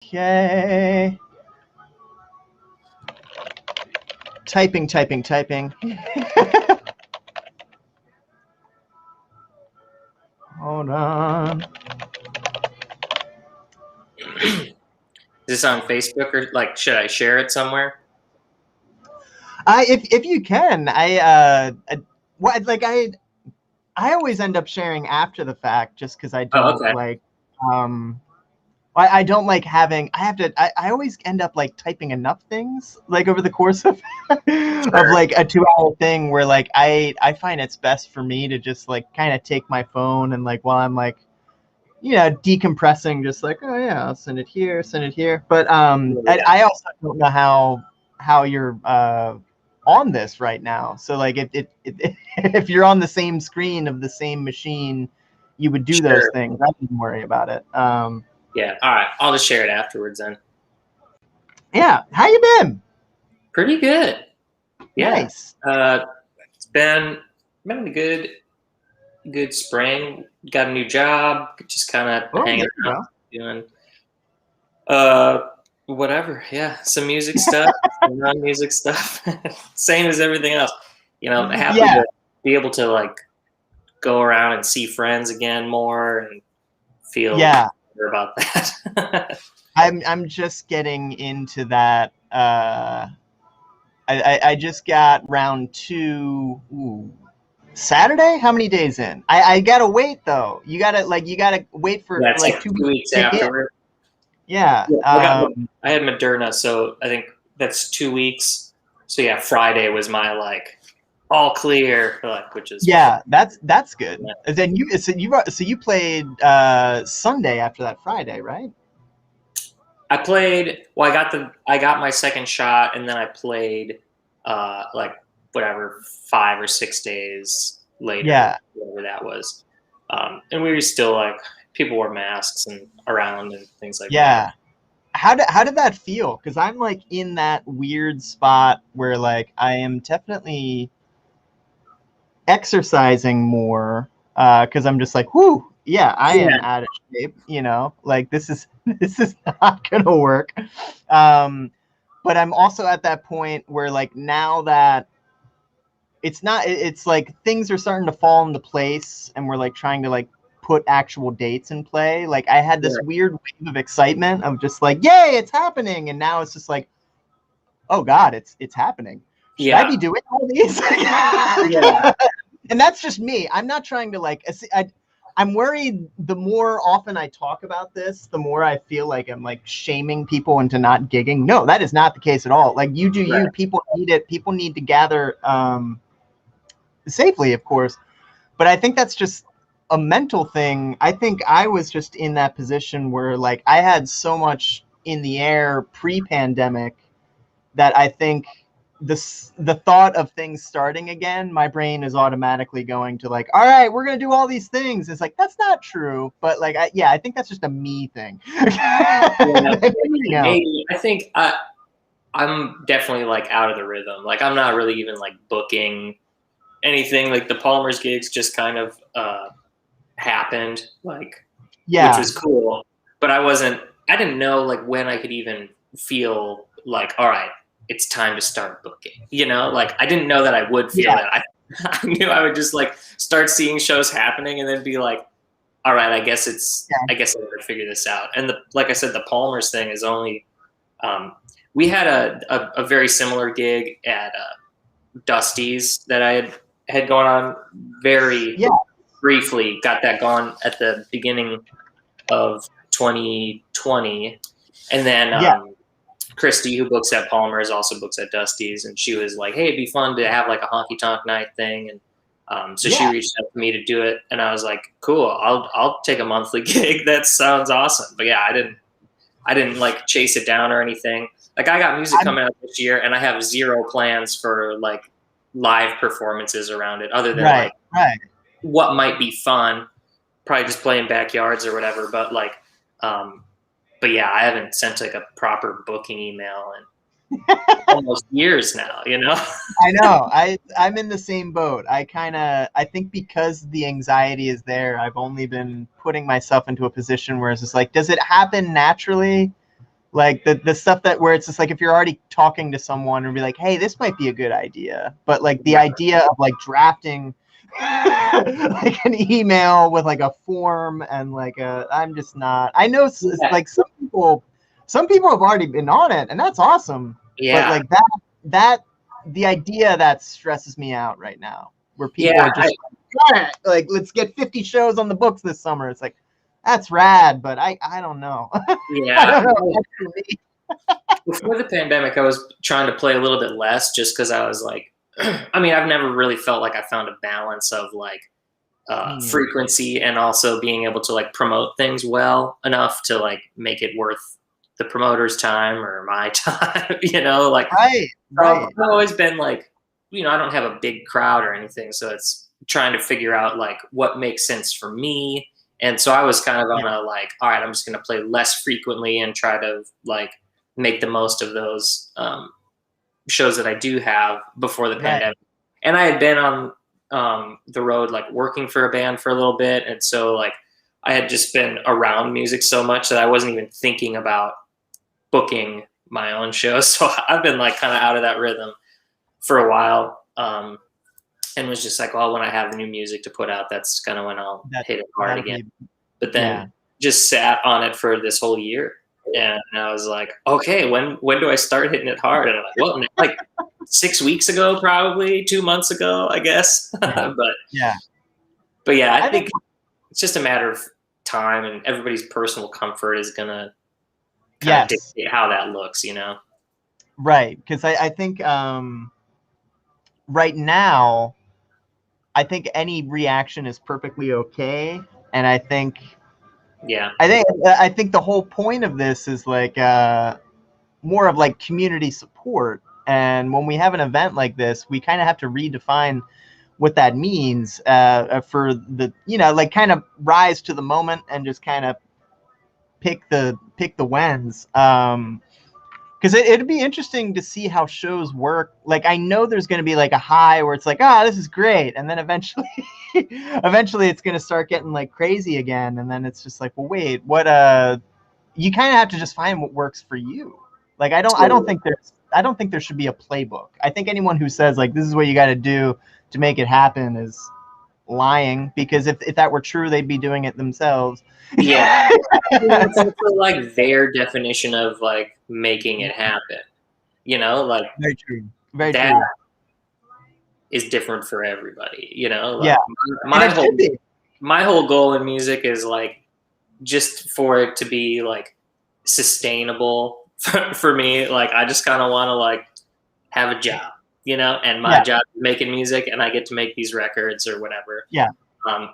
Okay. Typing. Hold on. Is this on Facebook or like should I share it somewhere? If you can, I always end up sharing after the fact just because I Oh, don't okay. like I don't like having I always end up like typing enough things like over the course of Sure. like a 2 hour thing where like I find it's best for me to just like kind of take my phone and like while I'm like decompressing just like, oh yeah, I'll send it here. But Yeah. I also don't know how you're on this right now. So like if you're on the same screen of the same machine, you would do those Sure. things. I wouldn't worry about it. Yeah. All right. I'll just share it afterwards then. Yeah, how you been? Pretty good. Yeah. Nice. It's been a good spring. Got a new job. Just kind of Oh, hanging there you out, go. doing uh whatever. Yeah, some music stuff, some non-music stuff. Same as everything else. I'm happy Yeah, to be able to like go around and see friends again more and feel yeah. better about that. I'm just getting into that. I just got round two. Ooh, Saturday? How many days in? I gotta wait though. You gotta wait for Yeah, it's like like 2 weeks 2 weeks to kick in. afterward. Yeah. Yeah, I had Moderna, so I think that's 2 weeks. So yeah, Friday was my like all clear, like which is Yeah. That's good. yeah. And then you played Sunday after that Friday, right? I played. Well, I got my second shot, and then I played like whatever 5 or 6 days later, Yeah. whatever that was. And we were still like people wore masks and around and things like that. Yeah. How did that feel? Because I'm like in that weird spot where like I am definitely exercising more because I'm just like, whoo, yeah, I am Yeah, out of shape. Like this is this is not gonna work. Um, but I'm also at that point where like now that it's not, it's like things are starting to fall into place, and we're like trying to like put actual dates in play. Like I had this sure. weird wave of excitement of just like, yay, it's happening, and now it's just like, oh god, it's happening. Should I Yeah, be doing all these? yeah, And that's just me. I'm not trying to like. I'm worried. The more often I talk about this, the more I feel like I'm like shaming people into not gigging. No, that is not the case at all. Like you do right. you. People need it. People need to gather safely, of course. But I think that's just a mental thing. I think I was just in that position where like I had so much in the air pre-pandemic that I think the thought of things starting again, my brain is automatically going to like, all right, we're gonna do all these things. It's like that's not true, but like, I think that's just a me thing. Yeah, Anything else? maybe. I think I'm definitely like out of the rhythm. Like I'm not really even like booking anything. Like the Palmer's gigs just kind of happened, like which Yeah, was cool. But I didn't know like when I could even feel like, all right, it's time to start booking. Like I didn't know that I would feel yeah, that. I knew I would just like start seeing shows happening and then be like, all right, yeah, I guess I better figure this out. And like I said, the Palmer's thing is only, we had a very similar gig at Dusty's that I had gone on very yeah, briefly, got that gone at the beginning of 2020. And then yeah, Christy, who books at Palmer's, also books at Dusty's. And she was like, hey, it'd be fun to have like a honky tonk night thing. And so she yeah. reached out to me to do it. And I was like, cool, I'll take a monthly gig. That sounds awesome. But yeah, I didn't like chase it down or anything. Like I got music I'm coming out this year and I have zero plans for like live performances around it other than right, like right. what might be fun, probably just playing backyards or whatever. But like, but yeah, I haven't sent like a proper booking email in almost years now. I know. I'm in the same boat. I think because the anxiety is there, I've only been putting myself into a position where it's just like, does it happen naturally? Like the stuff that where it's just like if you're already talking to someone and be like, hey, this might be a good idea, but like the idea of like drafting like an email with like a form and like I'm just not. I know like some people have already been on it, and that's awesome. But Yeah. like that the idea that stresses me out right now, where people Yeah. are just like let's get 50 shows on the books this summer. It's like that's rad, but I don't know. I Yeah. don't know. Before the pandemic, I was trying to play a little bit less just because I was like, I mean, I've never really felt like I found a balance of like frequency and also being able to like promote things well enough to like make it worth the promoter's time or my time, you know, like Right. I've always been like, you know, I don't have a big crowd or anything. So it's trying to figure out like what makes sense for me. And so I was kind of on a like, all right, I'm just going to play less frequently and try to like make the most of those shows that I do have before the pandemic. And I had been on the road, like working for a band for a little bit. And so like I had just been around music so much that I wasn't even thinking about booking my own shows. So I've been like kind of out of that rhythm for a while. And was just like, well, when I have new music to put out, that's kind of when I'll hit it hard again. But then just sat on it for this whole year. And I was like, okay, when do I start hitting it hard? And I'm like, well, like 6 weeks ago, probably 2 months ago, I guess. But yeah, I think it's just a matter of time, and everybody's personal comfort is gonna kind of dictate how that looks, you know? Right, because I think right now, I think any reaction is perfectly okay, and I think I think the whole point of this is like more of like community support. And when we have an event like this, we kind of have to redefine what that means for the, you know, like kind of rise to the moment and just kind of pick the wins. Because it'd be interesting to see how shows work. Like I know there's going to be like a high where it's like, this is great, and then eventually it's going to start getting like crazy again, and then it's just like, well, wait, what? You kind of have to just find what works for you. Like I don't think there should be a playbook. I think anyone who says like this is what you got to do to make it happen is lying, because if that were true, they'd be doing it themselves. Yeah. It's also like their definition of like making it happen, you know, like very true. Very true. Is different for everybody, you know? Like my whole goal in music is like just for it to be like sustainable for me. Like I just kind of want to like have a job, you know, and my job is making music, and I get to make these records or whatever.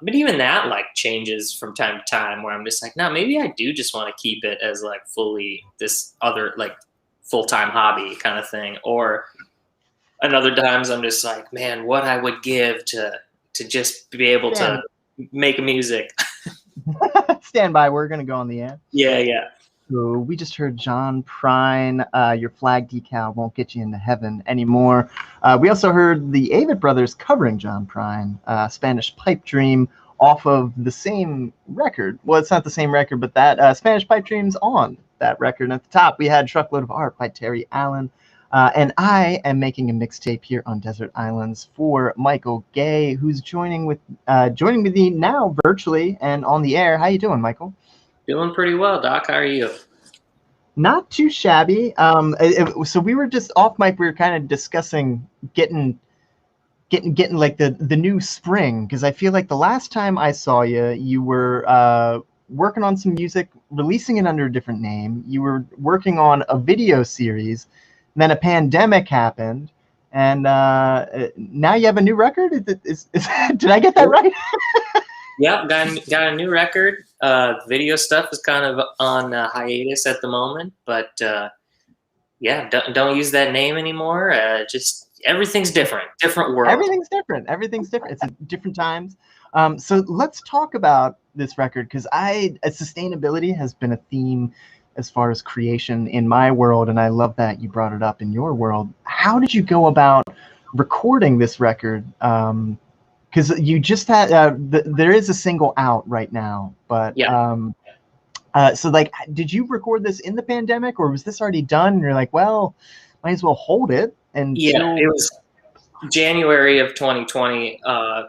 But even that like changes from time to time, where I'm just like, no, maybe I do just want to keep it as like fully this other like full-time hobby kind of thing. Or another times I'm just like, man, what I would give to just be able to make music. Stand by, we're gonna go on the air. Yeah. So we just heard John Prine, Your Flag Decal Won't Get You Into Heaven Anymore. We also heard the Avett Brothers covering John Prine, Spanish Pipe Dream, off of the same record. Well, it's not the same record, but that Spanish Pipe Dream's on that record. And at the top, we had Truckload of Art by Terry Allen. And I am making a mixtape here on Desert Islands for Michael Gay, who's joining with me now virtually and on the air. How you doing, Michael? Doing pretty well, Doc. How are you? Not too shabby. So we were just off mic. We were kind of discussing getting like the new spring, because I feel like the last time I saw you, you were working on some music, releasing it under a different name. You were working on a video series, and then a pandemic happened, and now you have a new record. Did I get that right? Yep, got a new record. Video stuff is kind of on hiatus at the moment, but don't use that name anymore. Just everything's different world. Everything's different. It's at different times. So let's talk about this record, because sustainability has been a theme as far as creation in my world, and I love that you brought it up in your world. How did you go about recording this record? Because you just had there is a single out right now, but So like, did you record this in the pandemic, or was this already done? And you're like, well, might as well hold it Yeah, until. it was January of 2020.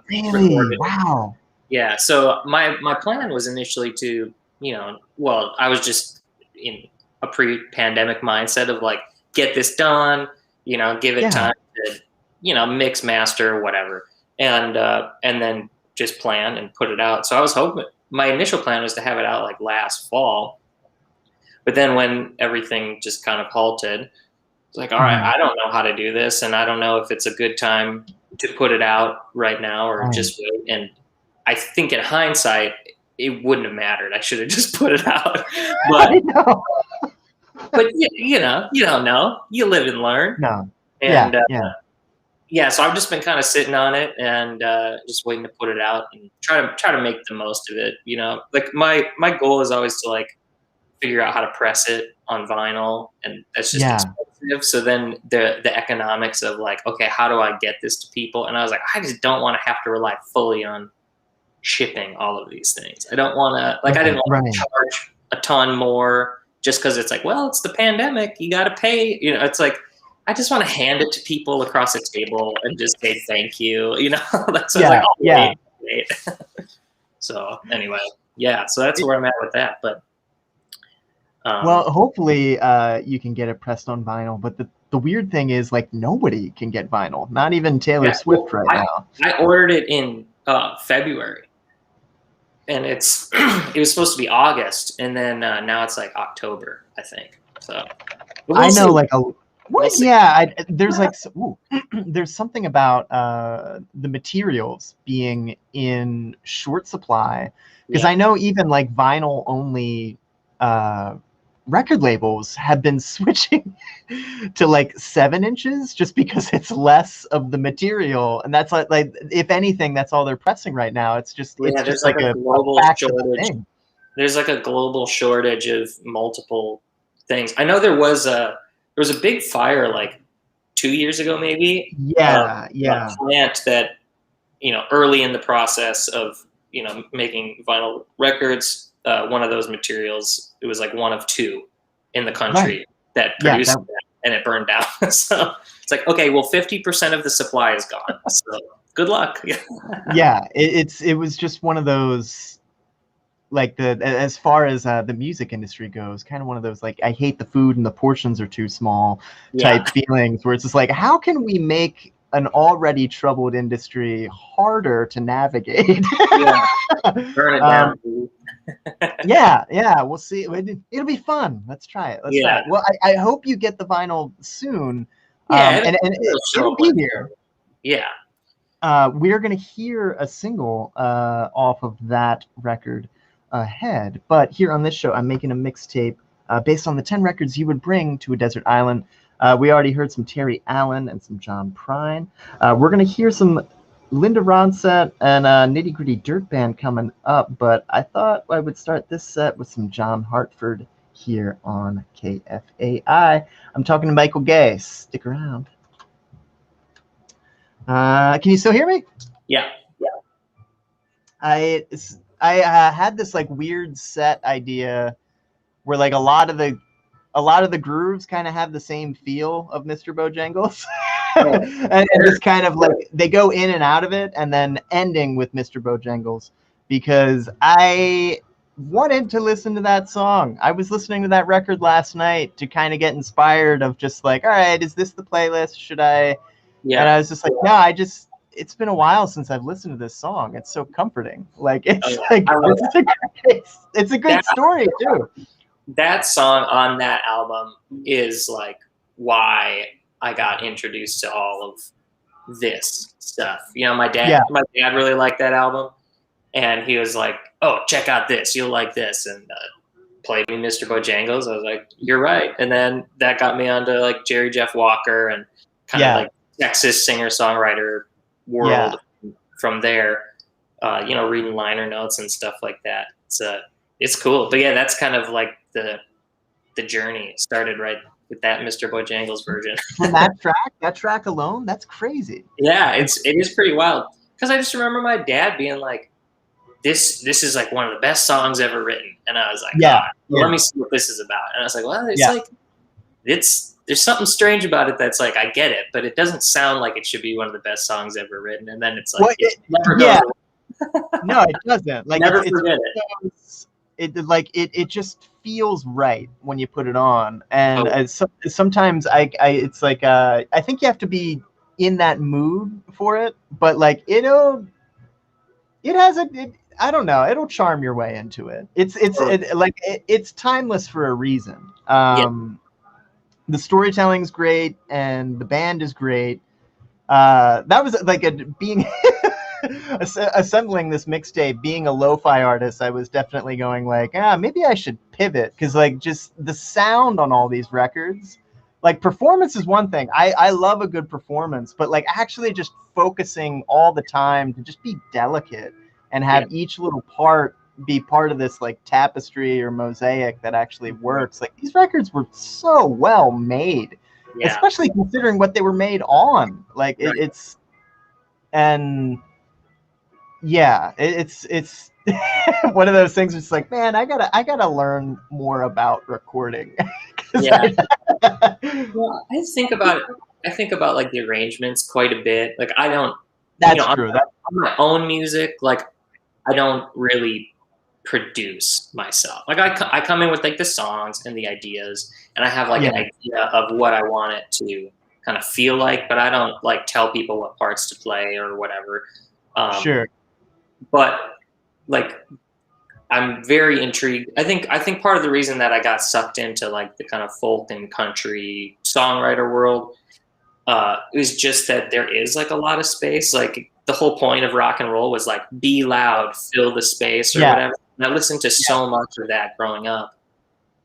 Really? Recorded. Wow. Yeah. So my plan was initially to, well, I was just in a pre-pandemic mindset of like, get this done, give it Yeah. time to, mix, master, whatever, and then just plan and put it out. So I was hoping, my initial plan was to have it out like last fall, but then when everything just kind of halted, it's like, all right, Mhm. I don't know how to do this, and I don't know if it's a good time to put it out right now or Right. just wait. And I think in hindsight, it wouldn't have mattered. I should have just put it out. But I know. you don't know. You live and learn. No. Yeah. And Yeah. yeah, so I've just been kind of sitting on it and just waiting to put it out and try to make the most of it. Like my goal is always to like figure out how to press it on vinyl, and that's just Yeah. expensive. So then the economics of like, okay, how do I get this to people? And I was like, I just don't want to have to rely fully on shipping all of these things. I don't want to like, I didn't Right. want to Right. charge a ton more just because it's like, well, it's the pandemic, you got to pay. It's like, I just want to hand it to people across a table and just say thank you. That's I was like, Yeah. oh Yeah. wait. So anyway, yeah. So that's where I'm at with that. But Well, hopefully you can get it pressed on vinyl. But the weird thing is, like, nobody can get vinyl. Not even Taylor yeah, Swift right now. I ordered it in February, and it was supposed to be August, and then now it's like October, I think. So but we'll I know, see. like, We'll what? see. Yeah. There's like, there's something about the materials being in short supply, because Yeah, I know even like vinyl only uh, record labels have been switching to like 7 inches just because it's less of the material, and that's like if anything, that's all they're pressing right now. It's yeah. just There's like like a a global fact of the shortage. thing. There's like a global shortage of multiple things. I know there was a big fire like 2 years ago, maybe, of Yeah, a yeah, plant that early in the process of making vinyl records, one of those materials, it was like one of two in the right. country that Yeah, produced that, and it burned down. So it's like, okay, well, 50% of the supply is gone. So good luck. yeah. It was just one of those, like, the as far as the music industry goes, kind of one of those, like, I hate the food and the portions are too small Yeah, type feelings, where it's just like, how can we make an already troubled industry harder to navigate? yeah. Burn it down. um, yeah, yeah, we'll see. It'll be fun. Let's try it. Let's try Yeah, it. Well, I hope you get the vinyl soon, yeah. and It'll show it'll up when be it's here. ready. Yeah, We're going to hear a single off of that record ahead. But here on this show, I'm making a mixtape based on the 10 records you would bring to a desert island. We already heard some Terry Allen and some John Prine. We're going to hear some Linda Ronstadt and Nitty Gritty Dirt Band coming up. But I thought I would start this set with some John Hartford here on KFAI. I'm talking to Michael Gay. Stick around. Can you still hear me? yeah, I I had this like weird set idea where like a lot of the grooves kind of have the same feel of Mr. Bojangles, oh, and just kind of like they go in and out of it, and then ending with Mr. Bojangles, because I wanted to listen to that song. I was listening to that record last night to kind of get inspired of just like, all right, is this the playlist? Should I? And yeah. I was just like, no, it's been a while since I've listened to this song. It's so comforting. Like, Oh, it's yeah. like, I love it's a good that. story too. That song on that album is like why I got introduced to all of this stuff. My Yeah. dad really liked that album, and he was like, "Oh, check out this. You'll like this." And played me Mr. Bojangles. I was like, "You're right." And then that got me onto like Jerry Jeff Walker and kind of Yeah. like Texas singer songwriter Yeah. world from there. Reading liner notes and stuff like that. It's cool. But yeah, that's kind of like the journey. It started right with that Mr. Bojangles version. From that track alone, that's crazy. Yeah, it is pretty wild. Because I just remember my dad being like, this is like one of the best songs ever written. And I was like, Yeah, well, yeah, let me see what this is about. And I was like, well, it's yeah. like, there's something strange about it that's like, I get it, but it doesn't sound like it should be one of the best songs ever written. And then it's like, Well, it never goes yeah, away. no, it doesn't. Like Never it's forget it. it just feels right when you put it on, and Oh, sometimes it's like I think you have to be in that mood for it, but like it has I don't know, it'll charm your way into it. It's timeless for a reason. yeah, The storytelling's great and the band is great. That was like being assembling this mixtape, being a lo-fi artist. I was definitely going like, maybe I should pivot, because like just the sound on all these records, like performance is one thing. I love a good performance, but like actually just focusing all the time to just be delicate and yeah, have each little part be part of this like tapestry or mosaic that actually works. Like these records were so well made, yeah. especially considering what they were made on. Like Right. it's and yeah, it's one of those things. It's like, man, I gotta learn more about recording. Yeah. I, Well, I think about like the arrangements quite a bit. Like I don't, that's on true. my own music, like I don't really produce myself. Like I come in with like the songs and the ideas, and I have like Yeah, an idea of what I want it to kind of feel like, but I don't like tell people what parts to play or whatever. Um, sure. but like I'm very intrigued. I think part of the reason that I got sucked into like the kind of folk and country songwriter world is just that there is like a lot of space. Like the whole point of rock and roll was like be loud, fill the space or Yeah, whatever. And I listened to yeah, so much of that growing up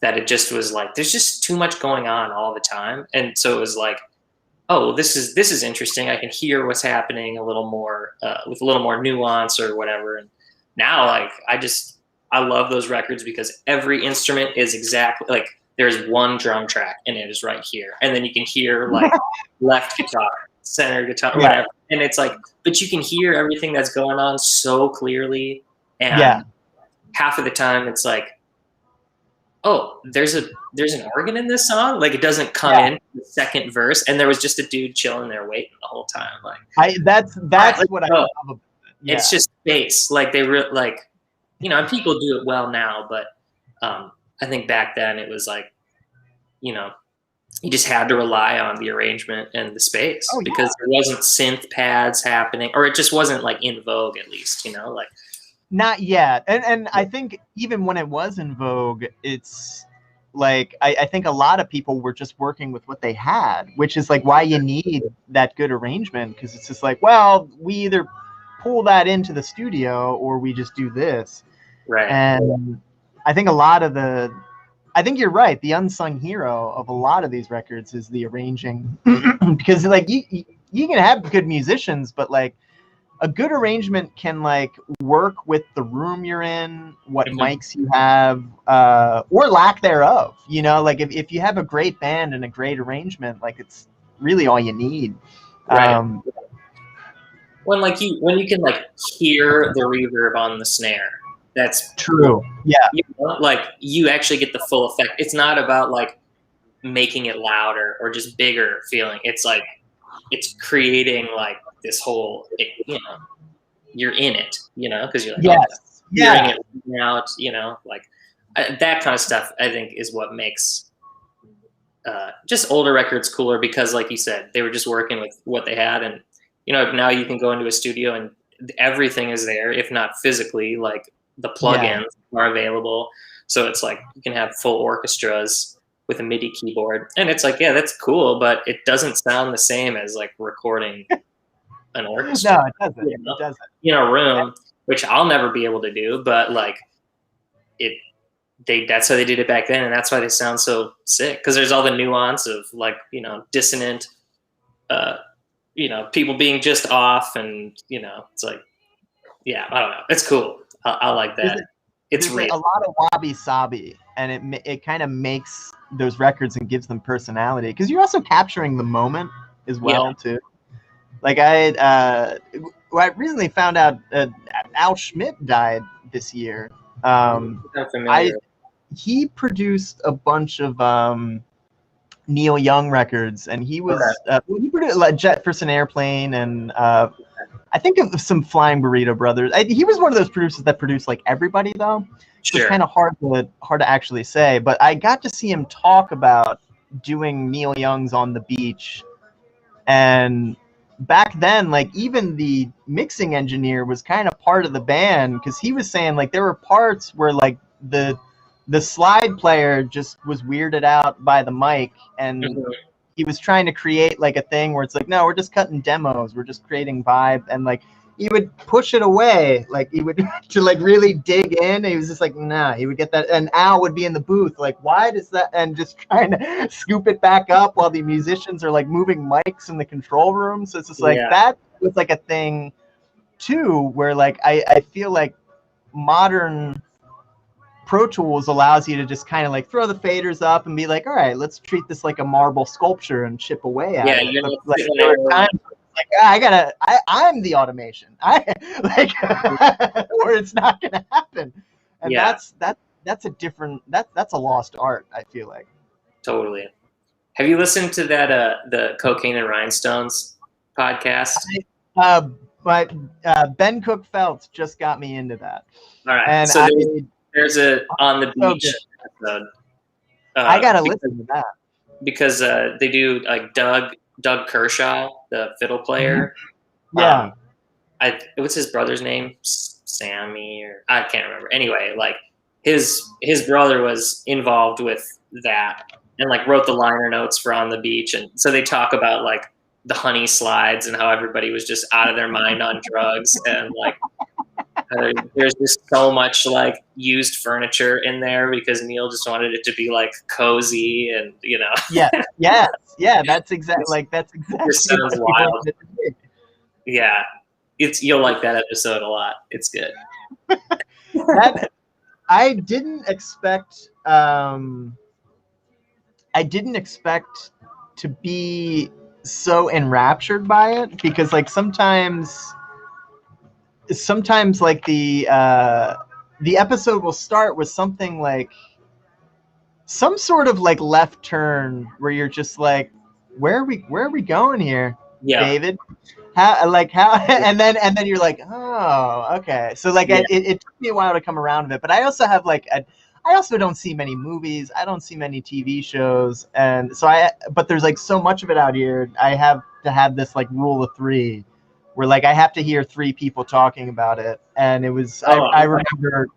that it just was like there's just too much going on all the time. And so it was like, oh, this is interesting. I can hear what's happening a little more with a little more nuance or whatever. And now like I love those records because every instrument is exactly like there's one drum track and it is right here. And then you can hear like left guitar, center guitar, yeah, whatever. And it's like, but you can hear everything that's going on so clearly. yeah, And half of the time it's like, oh, there's an organ in this song. Like it doesn't come yeah. in the second verse. And there was just a dude chilling there waiting the whole time. Like, That's let's what I go. love about it. It's Yeah, just bass. Like like, and people do it well now, but I think back then it was like, you know, you just had to rely on the arrangement and the space oh yeah. because there wasn't synth pads happening, or it just wasn't like in vogue at least, like Not yet. And I think even when it was in vogue, it's like I think a lot of people were just working with what they had, which is like why you need that good arrangement, because it's just like, well, we either pull that into the studio or we just do this. right. And I think a lot of I think you're right. The unsung hero of a lot of these records is the arranging, because like you can have good musicians, but like a good arrangement can like work with the room you're in, what Mhm. mics you have, or lack thereof. Like if you have a great band and a great arrangement, like it's really all you need. Right. Um, When you can like hear the reverb on the snare, that's True. Yeah. like you actually get the full effect. It's not about like making it louder or just bigger feeling. It's like it's creating like this whole, you're in it, because you're like, oh, Yes. hearing Yeah. it out, like that kind of stuff. I think is what makes just older records cooler because, like you said, they were just working with what they had, and now you can go into a studio and everything is there, if not physically, like the Yeah. plugins are available. So it's like you can have full orchestras with a MIDI keyboard, and it's like, yeah, that's cool, but it doesn't sound the same as like recording an orchestra, No, it doesn't. It doesn't. in a room, which I'll never be able to do. But like it, that's how they did it back then, and that's why they sound so sick. Because there's all the nuance of like dissonant, people being just off, and it's like, yeah, I don't know, it's cool. I like that. It's There's real. a lot of wabi sabi, and it kind of makes those records and gives them personality, because you're also capturing the moment as well Yeah. too. Like I recently found out Al Schmidt died this year. I'm familiar. He produced a bunch of Neil Young records, and he was he produced like Jefferson Airplane and I think of some Flying Burrito Brothers. He was one of those producers that produced like everybody though. So Sure. it's kind of hard to actually say. But I got to see him talk about doing Neil Young's On the Beach, and back then, like even the mixing engineer was kind of part of the band because he was saying like there were parts where like the slide player just was weirded out by the mic, and he was trying to create like a thing where it's like, no, we're just cutting demos, we're just creating vibe, and like he would push it away, like he would to like really dig in, and he was just like, nah, he would get that, and Al would be in the booth like, why does that, and just trying to scoop it back up while the musicians are like moving mics in the control room. So it's just like that was like a thing too, where like I feel like modern Pro Tools allows you to just kind of like throw the faders up and be like, all right, let's treat this like a marble sculpture and chip away at it. You're But, like, there were times like I'm the automation. I like or it's not gonna happen. And that's a different that's a lost art, I feel like. Totally. Have you listened to that the Cocaine and Rhinestones podcast? But Ben Cook Phelps just got me into that. All right. And so there's a On the Beach episode. I gotta listen to that because they do like Doug Kershaw, the fiddle player. Yeah. What's his brother's name? Sammy, or I can't remember. Anyway, like his brother was involved with that and like wrote the liner notes for On the Beach, and so they talk about like the honey slides and how everybody was just out of their mind on drugs, and like there's just so much like used furniture in there because Neil just wanted it to be like cozy and yeah, that's exactly It sounds wild. Yeah, you'll like that episode a lot. It's good. I didn't expect to be so enraptured by it, because like sometimes like the episode will start with something like some sort of like left turn where you're just like, where are we going here, David? How and then you're like, oh, okay. So like it took me a while to come around to it, but I also have like I also don't see many movies, I don't see many TV shows, and so but there's like so much of it out here. I have to have this like rule of three where like I have to hear three people talking about it, and it was I remember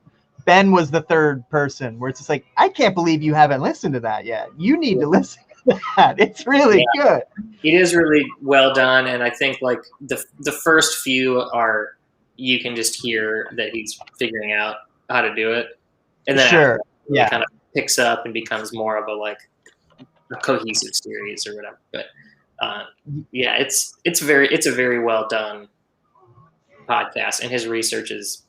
Ben was the third person where it's just like, I can't believe you haven't listened to that yet. You need to listen to that. It's really good. It is really well done, and I think like the first few are, you can just hear that he's figuring out how to do it, and then it kind of picks up and becomes more of a cohesive series or whatever. But it's a very well done podcast, and his research is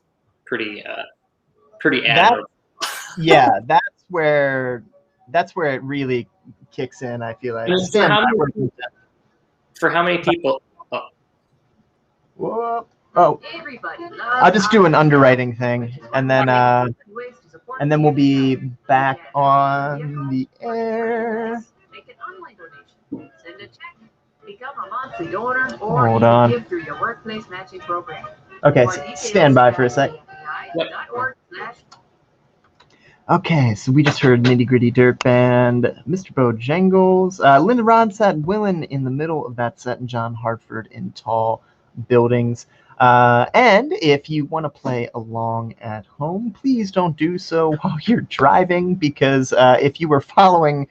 pretty admirable. That's where it really kicks in, I feel like. For how many people? I'll just do an underwriting thing, and then we'll be back on the air. Hold on. Okay, stand by for a sec. Okay, so we just heard Nitty Gritty Dirt Band, Mr. Bojangles, Linda Ronstadt Willen in the middle of that set, and John Hartford in Tall Buildings. And if you want to play along at home, please don't do so while you're driving, because if you were following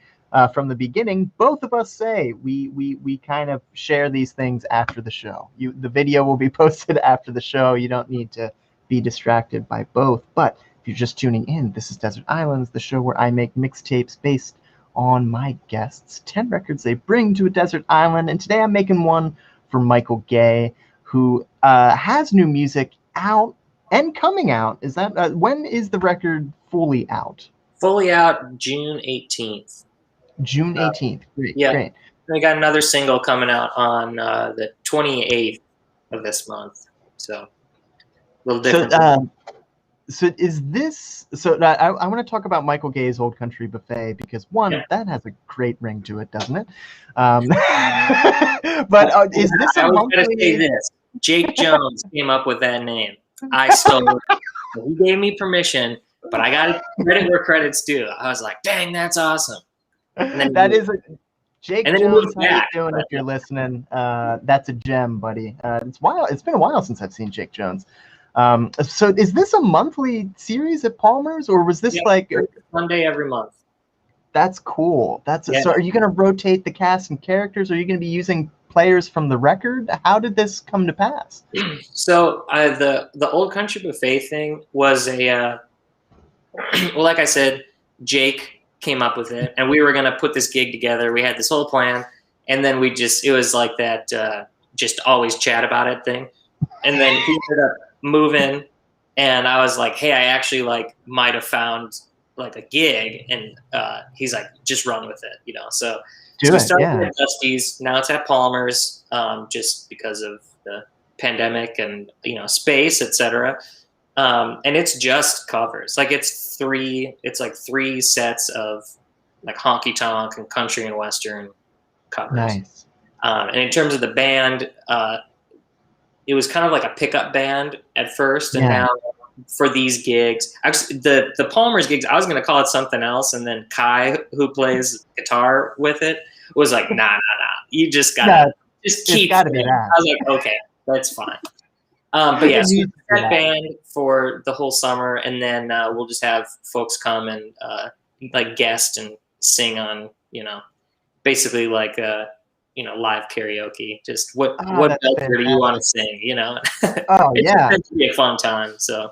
from the beginning, both of us say we kind of share these things after the show. The video will be posted after the show. You don't need to be distracted by both. But if you're just tuning in, this is Desert Islands, the show where I make mixtapes based on my guests, 10 records they bring to a desert island. And today I'm making one for Michael Gay, who has new music out and coming out. Is that when is the record fully out? Fully out June 18th. June 18th. Great. We got another single coming out on the 28th of this month. So A little So, different. so is this so? I want to talk about Michael Gay's Old Country Buffet because Yeah. one, that has a great ring to it, doesn't it? But is this I a always gotta say monthly? this. Jake Jones came up with that name. I stole it. He gave me permission, but I got credit where credit's due. I was like, dang, that's awesome. And then That is a Jake he Jones. moved How you back. doing? But, If you're listening, that's a gem, buddy. It's wild. It's been a while since I've seen Jake Jones. So is this a monthly series at Palmer's, or was yeah, this like? Monday every month. That's cool. Yeah. So. Are you going to rotate the cast and characters? Are you going to be using players from the record? How did this come to pass? So the Old Country Buffet thing was a well, like I said, Jake came up with it, and we were gonna put this gig together. We had this whole plan, and then it was like that just always chat about it thing. And then he ended up moving, and I was like, hey, I actually like might have found like a gig, and he's like, just run with it, So Do we it, started yeah. at Dusty's. Now it's at Palmer's, just because of the pandemic and space, etc. And it's just covers. Like it's like three sets of like honky tonk and country and western covers. Nice. And in terms of the band, it was kind of like a pickup band at first, and now for these gigs, actually, the Palmer's gigs, I was going to call it something else, and then Kai, who plays guitar with it, was like, nah, you just gotta just keep. It's gotta be that. I was like, okay, that's fine. But yeah, so that band for the whole summer, and then we'll just have folks come and like guest and sing on, basically like live karaoke. Just what belter do you want to sing? Oh it's yeah, meant to be a fun time. So,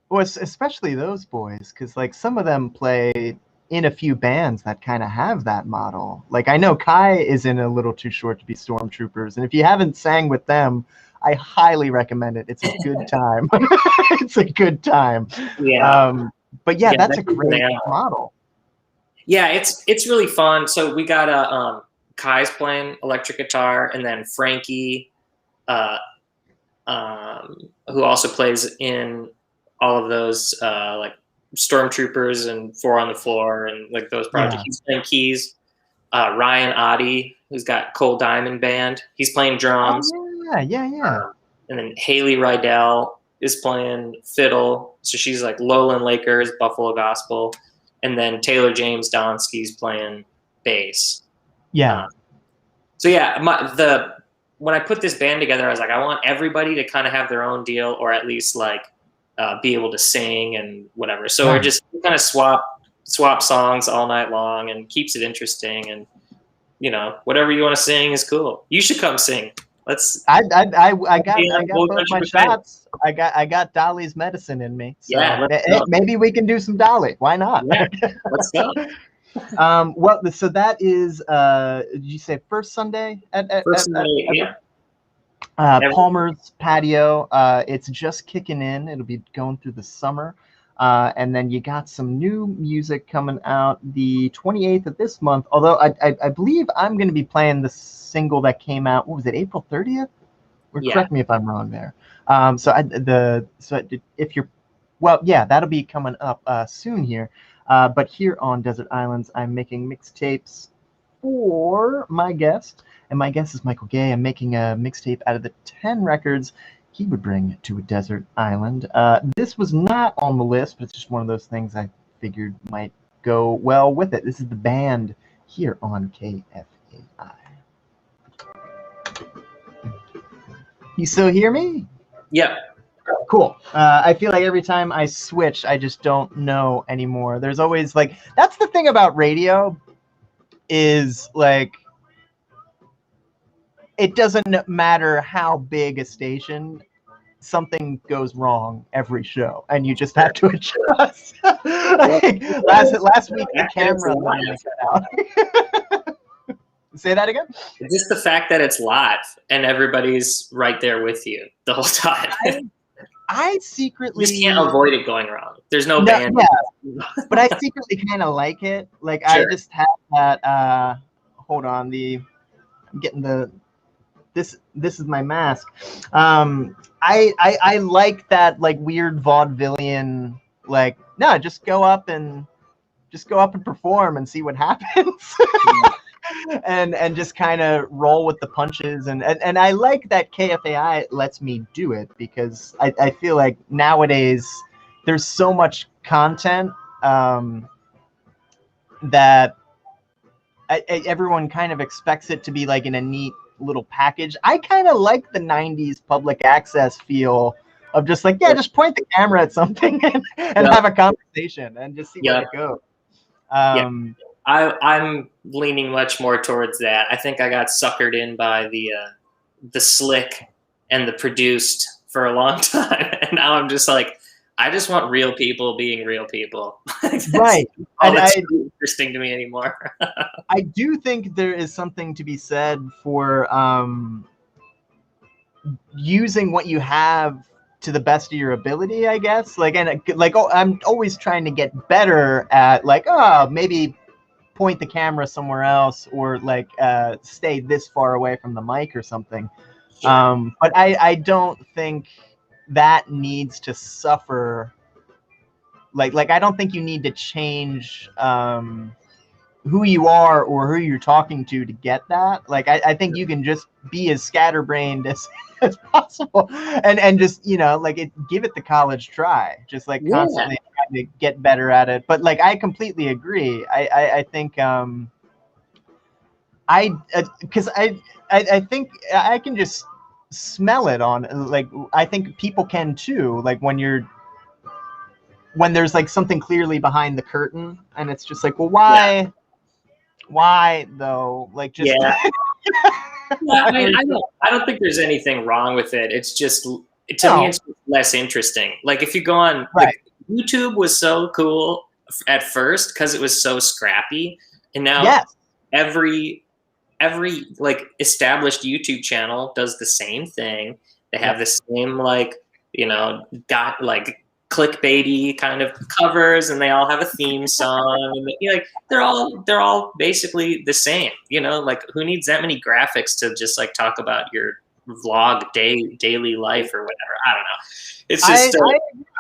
well, especially those boys, because like some of them play in a few bands that kind of have that model. Like I know Kai is in A Little Too Short to Be Stormtroopers, and if you haven't sang with them, I highly recommend it. It's a good time. It's a good time. Yeah. But yeah, that's a great model. Yeah, it's really fun. So we got Kai's playing electric guitar, and then Frankie, who also plays in all of those like Stormtroopers and Four on the Floor and like those projects. Yeah. He's playing keys. Ryan Oddie, who's got Cole Diamond Band, he's playing drums. Oh, yeah. And then Haley Rydell is playing fiddle. So she's like Lowland Lakers, Buffalo Gospel. And then Taylor James Donsky's playing bass. Yeah. So yeah, when I put this band together, I was like, I want everybody to kind of have their own deal, or at least like be able to sing and whatever. So we kind of swap songs all night long, and keeps it interesting. And whatever you want to sing is cool. You should come sing. I got both my shots. I got Dolly's medicine in me. So yeah, maybe we can do some Dolly. Why not? Yeah, let's go. Well, so that is did you say first Sunday at Palmer's Patio? It's just kicking in. It'll be going through the summer. And then you got some new music coming out the 28th of this month. Although I believe I'm going to be playing the single that came out. What was it, April 30th? Or correct me if I'm wrong there. If you're, well, yeah, that'll be coming up soon here. But here on Desert Islands, I'm making mixtapes for my guest, and my guest is Michael Gay. I'm making a mixtape out of the 10 records he would bring to a desert island. This was not on the list, but it's just one of those things I figured might go well with it. This is the band here on KFAI. You still hear me? Yep. Cool. I feel like every time I switch, I just don't know anymore. There's always like, that's the thing about radio is like, it doesn't matter how big a station, something goes wrong every show, and you just have to adjust. Like, last week the camera cut out. Say that again? Just the fact that it's live and everybody's right there with you the whole time. I secretly... You just can't avoid it going wrong. There's no band. Yeah. But I secretly kind of like it. Like, sure. I just have that... hold on. I'm getting the this is my mask. I like that like weird vaudevillian like no, just go up and perform and see what happens. And just kind of roll with the punches and I like that KFAI lets me do it because I feel like nowadays there's so much content that everyone kind of expects it to be like in a neat little package. I kind of like the 90s public access feel of just like, yeah, just point the camera at something and have a conversation and just see where it goes. I'm leaning much more towards that. I think I got suckered in by the slick and the produced for a long time, and now I'm just like, I just want real people being real people. Right. All that's interesting to me anymore. I do think there is something to be said for using what you have to the best of your ability, I guess. Like, and like, oh, I'm always trying to get better at like, oh, maybe point the camera somewhere else or like stay this far away from the mic or something. Sure. But I don't think that needs to suffer. Like I don't think you need to change who you are or who you're talking to get that. Like I think you can just be as scatterbrained as possible and just, you know, like give it the college try, just like constantly trying to get better at it. But like I completely agree. I think because I think I can just smell it on like I think people can too, like when there's like something clearly behind the curtain and it's just like, well, why though? Like just I don't think there's anything wrong with it. It's just to me it's less interesting. Like if you go on like, YouTube was so cool at first because it was so scrappy, and now every like established YouTube channel does the same thing. They have the same like, you know, got like clickbaity kind of covers, and they all have a theme song. And, you know, like they're all basically the same. You know, like who needs that many graphics to just like talk about your vlog daily life or whatever? I don't know. It's just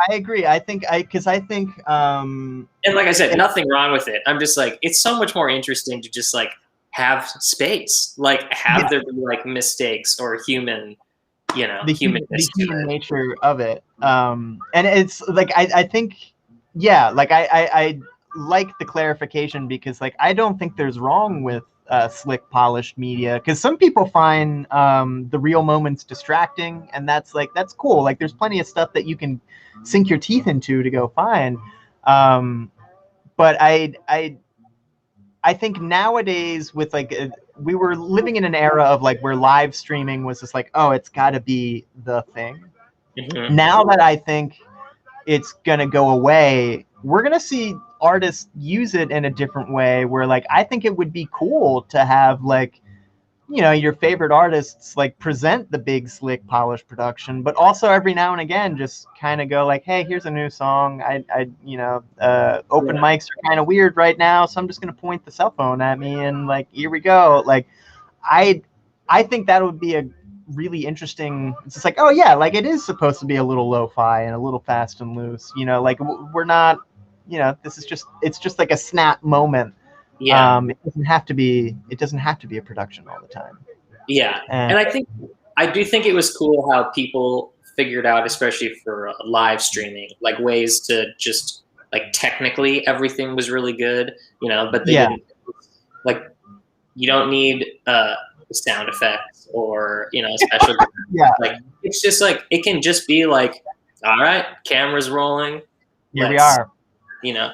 I agree. I think and like I said, nothing wrong with it. I'm just like, it's so much more interesting to just like have space, like have there be like mistakes or human, you know, the human nature of it. And it's like I think like I like the clarification because like I don't think there's wrong with slick polished media, because some people find the real moments distracting, and that's cool. Like there's plenty of stuff that you can sink your teeth into to go find, but I think nowadays with like we were living in an era of like where live streaming was just like, oh, it's got to be the thing. Mm-hmm. Now that I think it's gonna go away, we're gonna see artists use it in a different way, where like I think it would be cool to have like, you know, your favorite artists like present the big slick polished production, but also every now and again just kind of go like, hey, here's a new song. You know, open mics are kind of weird right now, so I'm just gonna point the cell phone at me and like, here we go. Like I think that would be a really interesting. It's just like, oh yeah, like it is supposed to be a little lo-fi and a little fast and loose, you know, like we're not, you know, it's just like a snap moment. It doesn't have to be a production all the time. And I do think it was cool how people figured out, especially for live streaming, like ways to just like technically everything was really good, you know, but they didn't, like, you don't need sound effects or, you know, special like it's just like it can just be like, all right, cameras rolling, here we are, you know.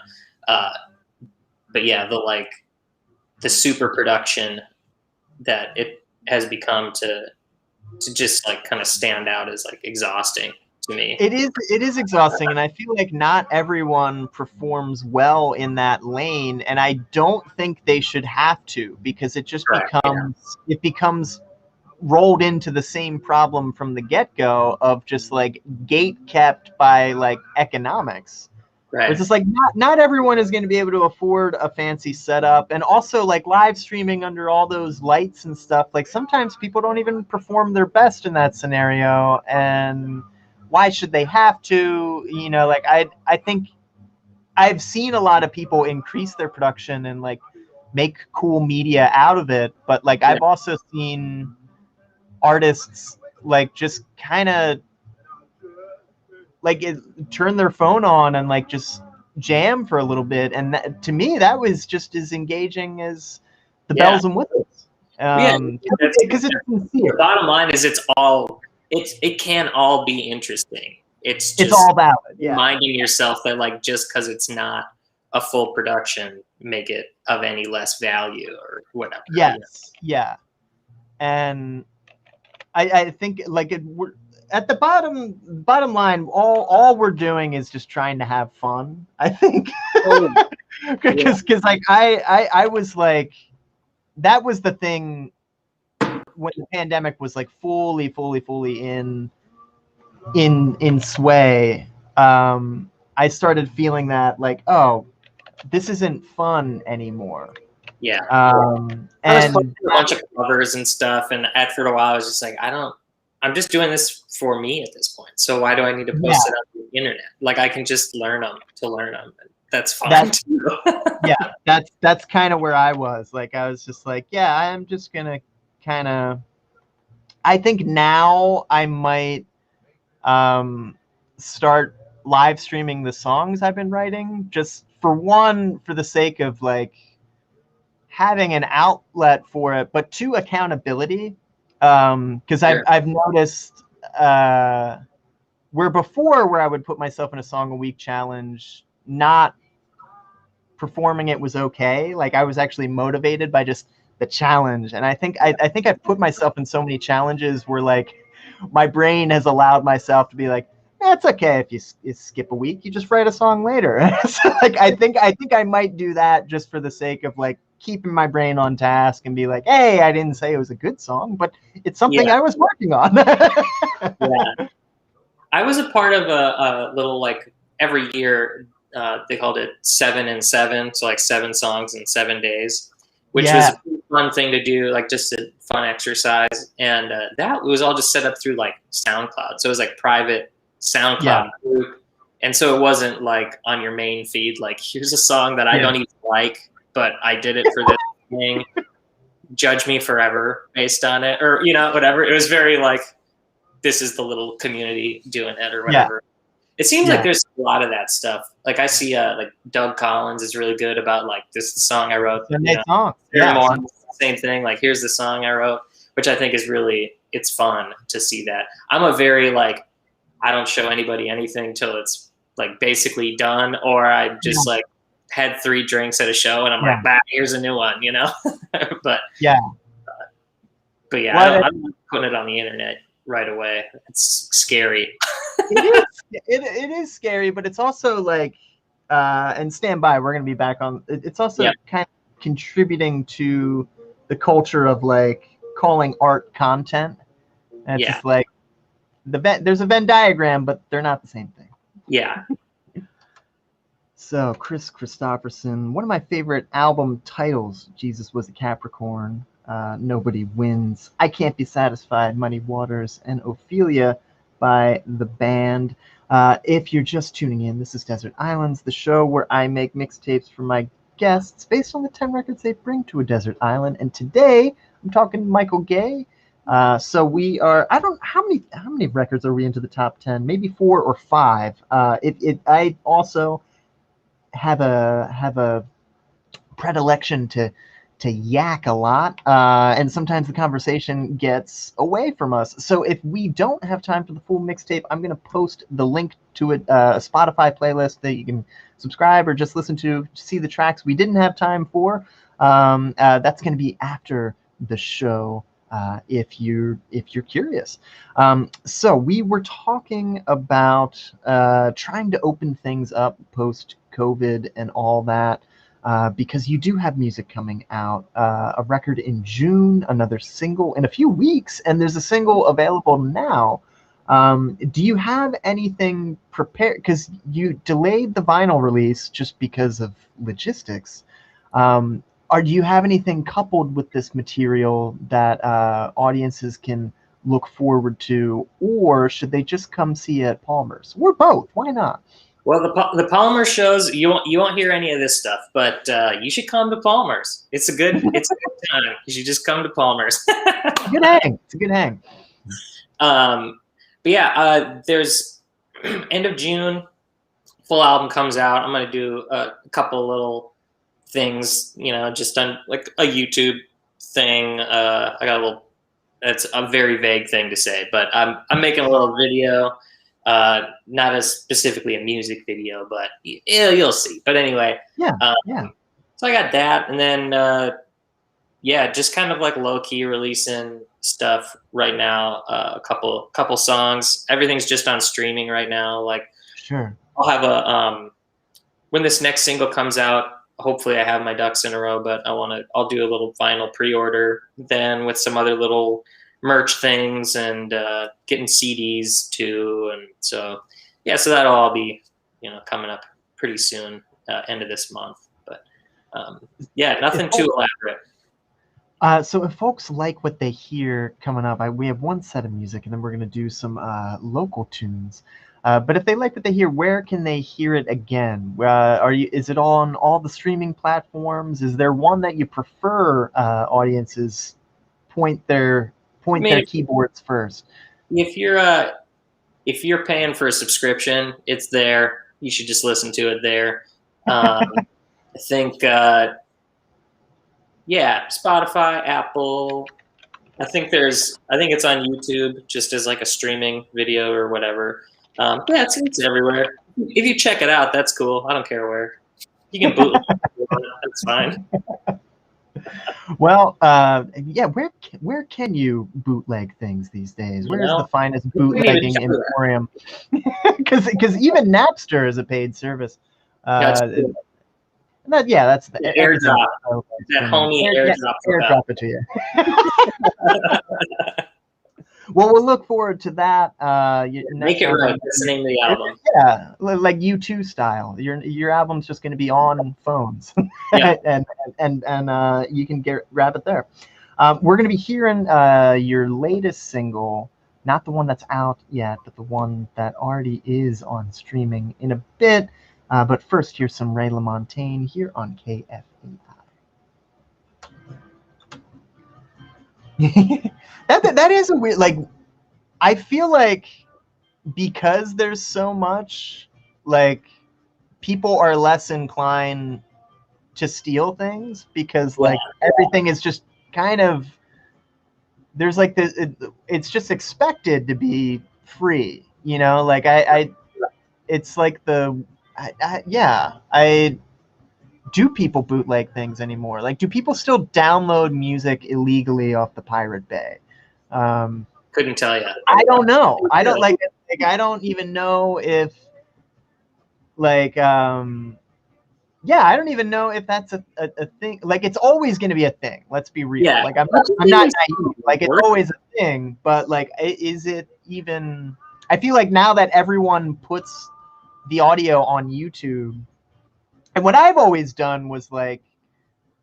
But yeah, the super production that it has become to just like kind of stand out as like exhausting to me. It is exhausting, and I feel like not everyone performs well in that lane, and I don't think they should have to, because it just becomes rolled into the same problem from the get-go of just like gate kept by like economics. Right. It's just like not everyone is going to be able to afford a fancy setup, and also like live streaming under all those lights and stuff. Like sometimes people don't even perform their best in that scenario, and why should they have to? You know, like I think I've seen a lot of people increase their production and like make cool media out of it, but like Yeah. I've also seen artists like just kind of like turn their phone on and like just jam for a little bit, and that, to me that was just as engaging as the Yeah. bells and whistles, Yeah. because it's The sincere. bottom line is it can all be interesting. It's It's just all valid. Yeah. reminding yourself that like just because it's not a full production, make it of any less value or whatever. Yes. Yeah. And I think like we're at the bottom line, all we're doing is just trying to have fun, I think. Oh, yeah. Because like I was like, that was the thing when the pandemic was like fully in sway. I started feeling that like, oh, this isn't fun anymore. Yeah. I was playing And a bunch of covers and stuff, and after a while, I was just like, I'm just doing this for me at this point. So why do I need to yeah, post it on the internet? Like I can just learn them to learn them. That's fine. that's yeah, that's kind of where I was. Like I was just like, yeah, I'm just gonna kind of. I think now I might start live streaming the songs I've been writing, just for the sake of like having an outlet for it, but two, accountability. Because Sure. I've noticed where before, where I would put myself in a song a week challenge, not performing it was okay. Like I was actually motivated by just the challenge, and I think I've put myself in so many challenges where like my brain has allowed myself to be like, that's okay if you skip a week, you just write a song later. So like I think I might do that just for the sake of like keeping my brain on task and be like, hey, I didn't say it was a good song, but it's something I was working on. Yeah. I was a part of a little like every year they called it 7 and 7, so like 7 songs in 7 days, which was a pretty fun thing to do, like just a fun exercise. And that was all just set up through like SoundCloud, so it was like private SoundCloud group, and so it wasn't like on your main feed like here's a song that I don't even like, but I did it for this thing. Judge me forever based on it, or whatever. It was very like, this is the little community doing it or whatever. It seems like there's a lot of that stuff. Like I see like Doug Collins is really good about like, this is the song I wrote. Same thing. Like here's the song I wrote, which I think is really, it's fun to see that. I'm a very like, I don't show anybody anything till it's like basically done, or I just like had 3 drinks at a show and I'm like, bah, here's a new one, but yeah, I'm not putting it on the internet right away. It's scary. It is scary, but it's also like, and stand by, we're going to be back on. It's also kind of contributing to the culture of like calling art content. And it's just like there's a Venn diagram, but they're not the same thing. Yeah. So Chris Christopherson, one of my favorite album titles, Jesus Was a Capricorn, Nobody Wins, I Can't Be Satisfied, Muddy Waters, and Ophelia by the band. If you're just tuning in, this is Desert Islands, the show where I make mixtapes for my guests based on the 10 records they bring to a desert island. And today I'm talking to Michael Gay. So we are, I don't, how many records are we into the top 10? Maybe 4 or 5. I also have a predilection to yak a lot, and sometimes the conversation gets away from us. So if we don't have time for the full mixtape, I'm going to post the link to a Spotify playlist that you can subscribe or just listen to see the tracks we didn't have time for. That's going to be after the show. If you're curious. So we were talking about trying to open things up post-COVID and all that, because you do have music coming out, a record in June, another single in a few weeks, and there's a single available now. Do you have anything prepared? Because you delayed the vinyl release just because of logistics. Or do you have anything coupled with this material that audiences can look forward to, or should they just come see you at Palmer's? Or both? Why not? Well, the Palmer shows you won't hear any of this stuff, but you should come to Palmer's. It's a good time. You should just come to Palmer's. Good hang. It's a good hang. But yeah, there's end of June, full album comes out. I'm gonna do a couple little things, just on like a YouTube thing. I got a little. It's a very vague thing to say, but I'm making a little video. Not as specifically a music video, but you'll see. But anyway, Yeah. So I got that, and then yeah, just kind of like low key releasing stuff right now. A couple songs. Everything's just on streaming right now. Like, Sure. I'll have a when this next single comes out. Hopefully, I have my ducks in a row. But I'll do a little vinyl pre-order then with some other little merch things and getting CDs too. And so yeah, so that'll all be coming up pretty soon, end of this month. But yeah, nothing too elaborate. So if folks like what they hear coming up, we have one set of music, and then we're going to do some local tunes. But if they like what they hear, where can they hear it again? Is it on all the streaming platforms? Is there one that you prefer audiences point their keyboards first? If you're paying for a subscription, it's there. You should just listen to it there. I think yeah, Spotify, Apple. I think it's on YouTube just as like a streaming video or whatever. Yeah, it's everywhere. If you check it out, that's cool. I don't care where. You can bootleg it. That's fine. Well, yeah, where can you bootleg things these days? Where's the finest bootlegging emporium? Because even Napster is a paid service. That's the AirDrop. That homie AirDrop it to you. Well, we'll look forward to that. Make it right. That's the name of the album. Yeah, like U2 style. Your album's just going to be on phones, yeah. and you can grab it there. We're going to be hearing your latest single, not the one that's out yet, but the one that already is on streaming in a bit. But first, here's some Ray LaMontagne here on KFAI. That is a weird, like, I feel like because there's so much, like, people are less inclined to steal things because like everything is just kind of, there's like this, it's just expected to be free, like it's like do people bootleg things anymore? Like, do people still download music illegally off the Pirate Bay? Couldn't tell you. I don't know. I don't I don't even know if I don't even know if that's a thing. Like, it's always going to be a thing. Let's be real. Yeah. Like, I'm not naive. Like, it's always a thing, but like, is it even? I feel like now that everyone puts the audio on YouTube, and what I've always done was like,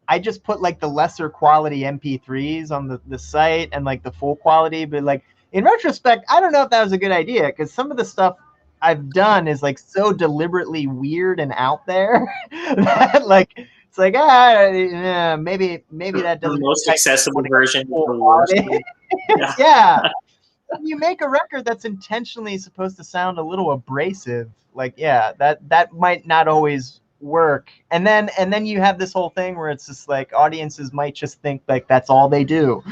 I just put like the lesser quality MP3s on the site and like the full quality. But like, in retrospect, I don't know if that was a good idea, because some of the stuff I've done is like so deliberately weird and out there that like, it's like, maybe that doesn't. The most accessible version. Yeah. You make a record that's intentionally supposed to sound a little abrasive, like, that might not always work. And then you have this whole thing where it's just like audiences might just think like that's all they do.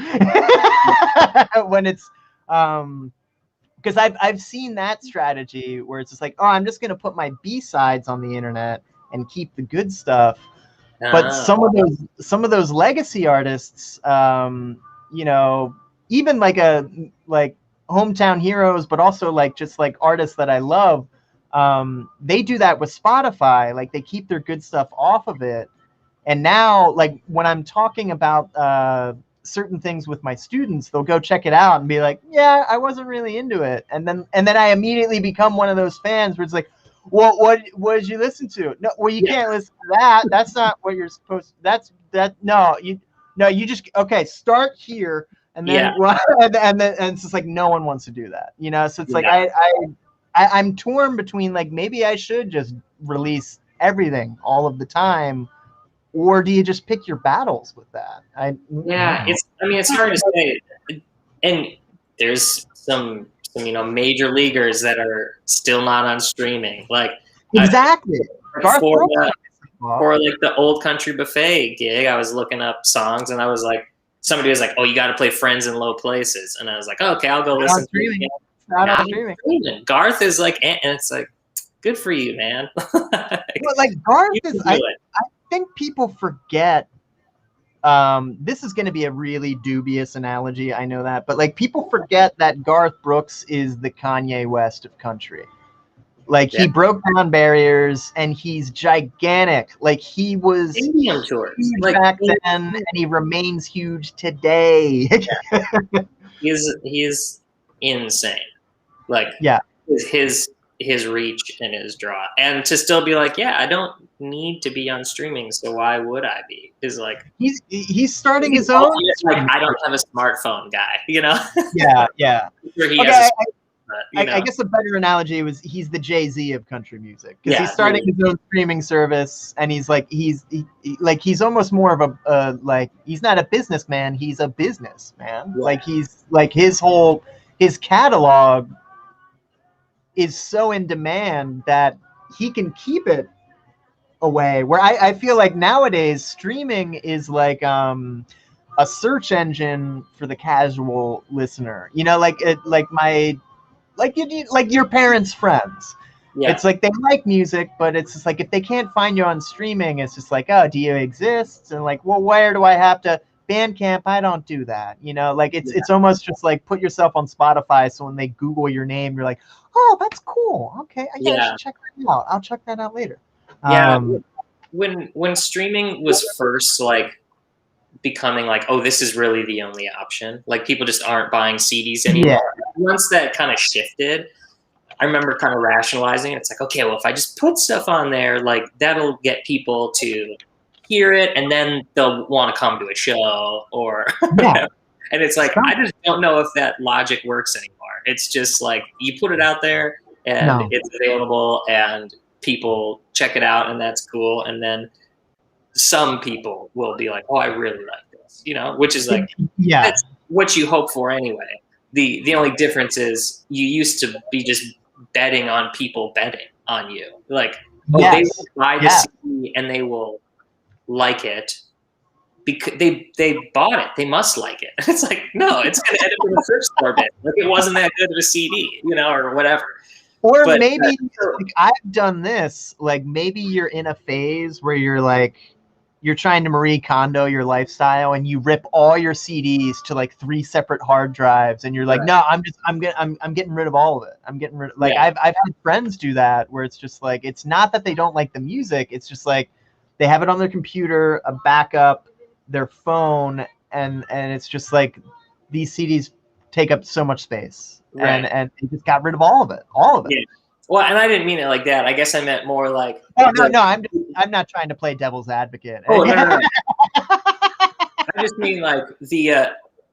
When it's because I've seen that strategy where it's just like, oh, I'm just gonna put my B-sides on the internet and keep the good stuff. But some of those legacy artists, even like hometown heroes, but also like just like artists that I love, they do that with Spotify. Like, they keep their good stuff off of it. And now, like, when I'm talking about certain things with my students, they'll go check it out and be like, yeah, I wasn't really into it. And then I immediately become one of those fans where it's like, well, what did you listen to? No, well, you can't listen to that. That's not what you're supposed to, no, you just, okay, start here. And then, and it's just like, no one wants to do that, you know? So it's like, I'm torn between like, maybe I should just release everything all of the time, or do you just pick your battles with that? It's hard to say. And there's some major leaguers that are still not on streaming. Like exactly. For like the Old Country Buffet gig, I was looking up songs and I was like, somebody was like, "Oh, you got to play Friends in Low Places," and I was like, oh, "Okay, I'll go listen to it." Not streaming. Garth is like, and it's like, good for you, man. like Garth is, I think people forget. This is going to be a really dubious analogy, I know that, but like people forget that Garth Brooks is the Kanye West of country. Like he broke down barriers and he's gigantic. Like he was huge back then and he remains huge today. He is insane. Like his reach and his draw, and to still be like, yeah, I don't need to be on streaming, so why would I be? Is like he's starting his own. Like I don't have a smartphone, guy. You know? Yeah. I guess a better analogy was he's the Jay-Z of country music, because he's starting his own streaming service, and he's like he's almost more of a like, he's not a businessman, he's a businessman. Like he's like his catalog is so in demand that he can keep it away. Where I feel like nowadays streaming is like a search engine for the casual listener. You know, like your parents' friends. Yeah. It's like they like music, but it's just like if they can't find you on streaming, it's just like, oh, do you exist? And like, well, where do I have to? Bandcamp, I don't do that. You know, like it's almost just like put yourself on Spotify, so when they Google your name, you're like, oh, that's cool. Okay, I should check that out. I'll check that out later. Yeah, when streaming was first like becoming like, oh, this is really the only option. Like people just aren't buying CDs anymore. Yeah. Once that kind of shifted, I remember kind of rationalizing it. It's like, okay, well, if I just put stuff on there, like that'll get people to hear it, and then they'll want to come to a show or and it's like, I just don't know if that logic works anymore. It's just like you put it out there and it's available and people check it out, and that's cool. And then some people will be like, oh, I really like this, you know, which is like, that's what you hope for anyway. The only difference is you used to be just betting on people betting on you. Like, they will buy the CD and they will like it because they bought it. They must like it. It's like, no, it's going to end up in the thrift store bin. Like it wasn't that good of a CD, you know, or whatever. Or maybe like, I've done this. Like maybe you're in a phase where you're like, you're trying to Marie Kondo your lifestyle, and you rip all your CDs to like 3 separate hard drives, and you're like, no, I'm getting rid of all of it. I'm getting rid of, like, I've had friends do that where it's just like, it's not that they don't like the music, it's just like they have it on their computer, a backup, their phone, and it's just like these CDs take up so much space. And they just got rid of all of it. Yeah. Well, and I didn't mean it like that. I guess I meant more like. Oh no! I'm not trying to play devil's advocate. Oh no. I just mean like the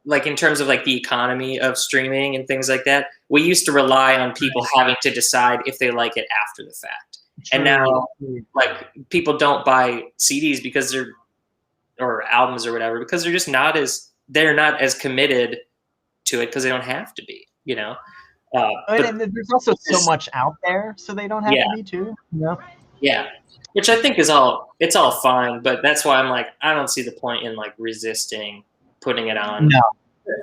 like in terms of like the economy of streaming and things like that. We used to rely on people having to decide if they like it after the fact, and now like people don't buy CDs because or albums or whatever, because they're not as committed to it because they don't have to be. You know, and there's also so much out there, so they don't have to be too. You know? Yeah, which I think it's all fine, but that's why I'm like, I don't see the point in like resisting putting it on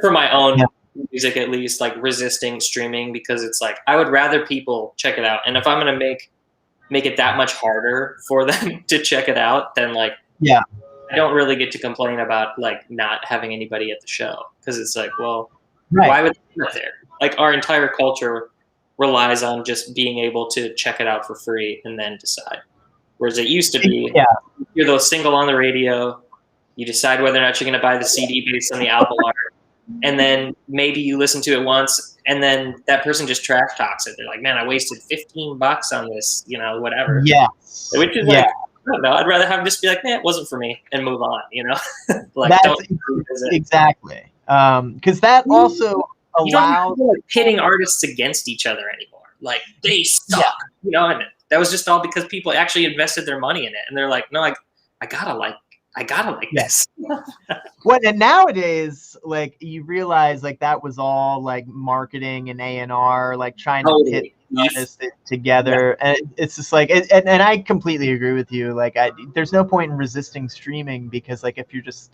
for my own music, at least, like resisting streaming, because it's like I would rather people check it out, and if I'm gonna make it that much harder for them to check it out, then like I don't really get to complain about like not having anybody at the show, because it's like, well, why would they be there? Like our entire culture relies on just being able to check it out for free and then decide. Whereas it used to be, you're the single on the radio, You decide whether or not you're going to buy the CD based on the album art, and then maybe you listen to it once, and then that person just trash talks it. They're like, "Man, I wasted $15 on this, you know, whatever." Yes. Which is Yeah. like, I don't know. I'd rather have them just be like, "Man, it wasn't for me," and move on. You know, like That's don't revisit. exactly. Because that also You don't allows even feel like pitting artists against each other anymore. Like they suck, Yeah. you know. And that was just all because people actually invested their money in it, and they're like, "No, I gotta like Yeah. this." Well, and nowadays, like you realize, like that was all like marketing and A&R, like trying to pit artists together, and it's just like, and I completely agree with you. Like, there's no point in resisting streaming because, like, if you're just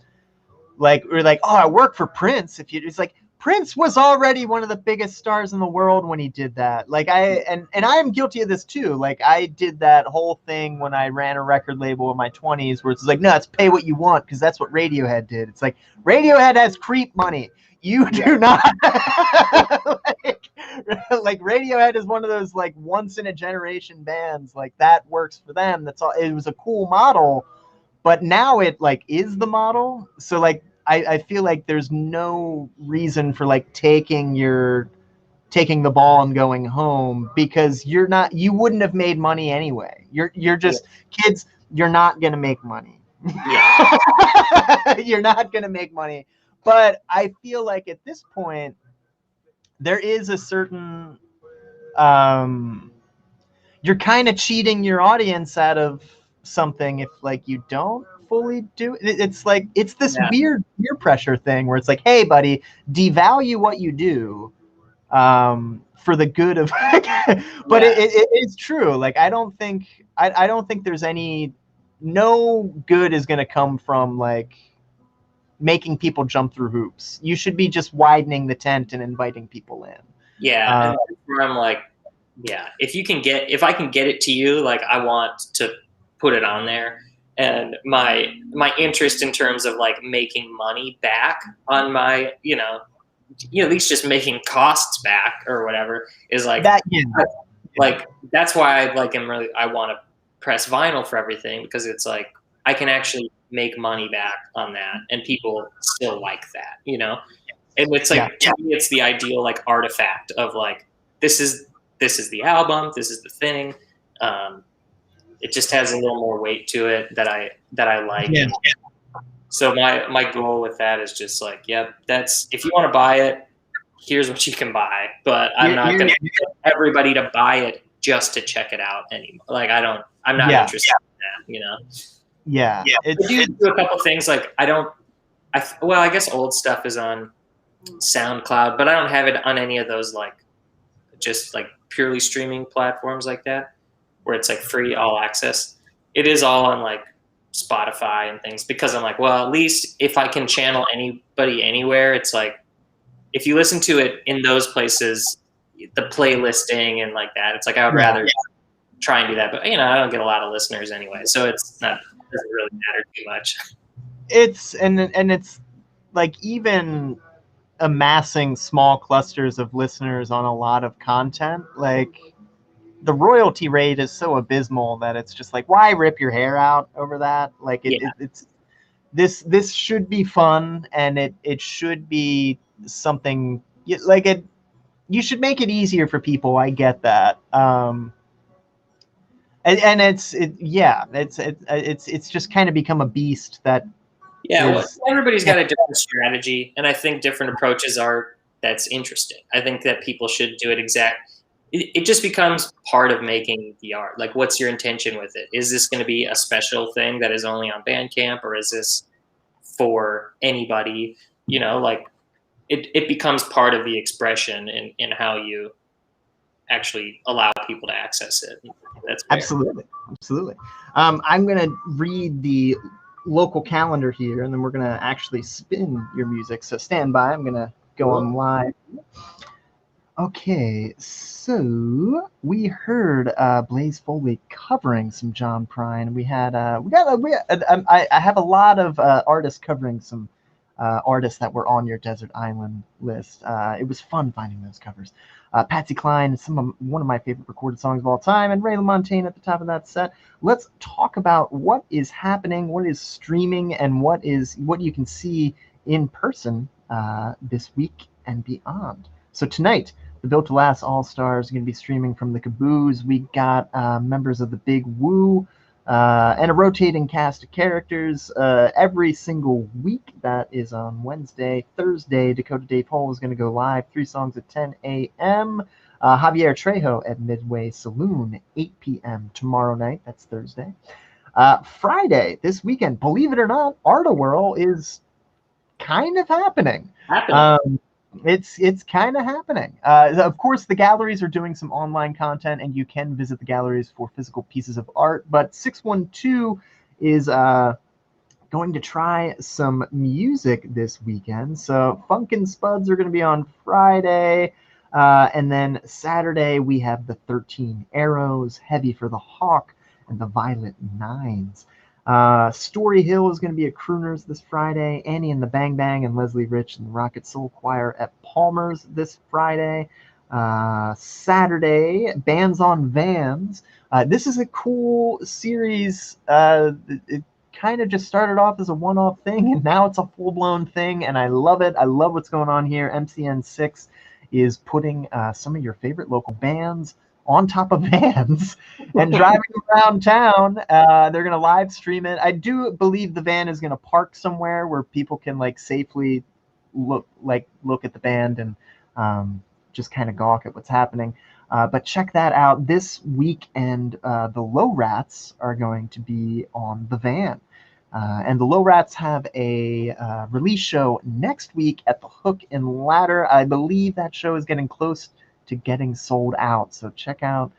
like, we're like, oh, I work for Prince. It's like Prince was already one of the biggest stars in the world when he did that. Like and I am guilty of this too. Like I did that whole thing when I ran a record label in my 20s where it's like, no, it's pay what you want because that's what Radiohead did. It's like Radiohead has creep money. You do not. like Radiohead is one of those like once in a generation bands. Like that works for them. That's all. It was a cool model, but now it like is the model. So like I feel like there's no reason for like taking the ball and going home because you wouldn't have made money anyway. You're just kids, you're not gonna make money. You're not gonna make money. But I feel like at this point there is a certain you're kind of cheating your audience out of something if like you don't fully do it. It's like it's this weird peer pressure thing where it's like, hey buddy, devalue what you do for the good of but it is true. Like I don't think there's no good is going to come from like making people jump through hoops. You should be just widening the tent and inviting people in. And that's where I'm like, if I can get it to you, like I want to put it on there. And my interest in terms of like making money back on my, at least just making costs back or whatever is like that. Like that's why I want to press vinyl for everything because it's like I can actually make money back on that and people still like that, And it's like to me, it's the ideal like artifact of like this is the album, this is the thing. It just has a little more weight to it that I like. Yeah. So my goal with that is just like, that's if you want to buy it, here's what you can buy. But I'm not going to get everybody to buy it just to check it out anymore. Like I'm not interested in that, Yeah. I do a couple things like I guess old stuff is on SoundCloud, but I don't have it on any of those like just like purely streaming platforms like that where it's like free all access. It is all on like Spotify and things because I'm like, well, at least if I can channel anybody anywhere, it's like if you listen to it in those places, the playlisting and like that, it's like I would rather try and do that. But I don't get a lot of listeners anyway, so it doesn't really matter too much. It's like even amassing small clusters of listeners on a lot of content, like the royalty rate is so abysmal that it's just like, why rip your hair out over that? Like it's this should be fun and it should be something like it. You should make it easier for people. I get that. And it's just kind of become a beast that everybody's got a different strategy, and I think different approaches that's interesting. I think that people should do it it just becomes part of making the art. Like, what's your intention with it? Is this going to be a special thing that is only on Bandcamp, or is this for anybody? Like it becomes part of the expression in how you actually allow people to access it. That's fair. Absolutely. I'm going to read the local calendar here, and then we're going to actually spin your music. So stand by. I'm going to go on live. Okay, so we heard Blaze Foley covering some John Prine. We had I have a lot of artists covering some artists that were on your Desert Island list. It was fun finding those covers. Patsy Cline, one of my favorite recorded songs of all time, and Ray LaMontagne at the top of that set. Let's talk about what is happening, what is streaming, and what you can see in person this week and beyond. So tonight, the Built to Last All Stars are going to be streaming from the Caboose. We got members of the Big Woo, and a rotating cast of characters every single week. That is on Wednesday. Thursday, Dakota Dave Hole is going to go live, 3 songs at 10 a.m. Javier Trejo at Midway Saloon, 8 p.m. tomorrow night. That's Thursday. Friday, this weekend, believe it or not, Arta Whirl is kind of happening. It's kind of happening. Of course, the galleries are doing some online content, and you can visit the galleries for physical pieces of art. But 612 is going to try some music this weekend. So Funkin' Spuds are going to be on Friday. And then Saturday, we have the 13 Arrows, Heavy for the Hawk, and the Violet Nines. Story Hill is going to be at Crooners this Friday. Annie and the Bang Bang and Leslie Rich and the Rocket Soul Choir at Palmer's this Friday. Saturday, Bands on Vans. This is a cool series. It kind of just started off as a one-off thing, and now it's a full-blown thing, and I love it. I love what's going on here. MCN6 is putting some of your favorite local bands on top of vans and driving around town. They're going to live stream it. I do believe the van is going to park somewhere where people can like safely look at the band and just kind of gawk at what's happening. But check that out this weekend. The Low Rats are going to be on the van. And the Low Rats have a release show next week at the Hook and Ladder. I believe that show is getting close to getting sold out. So check out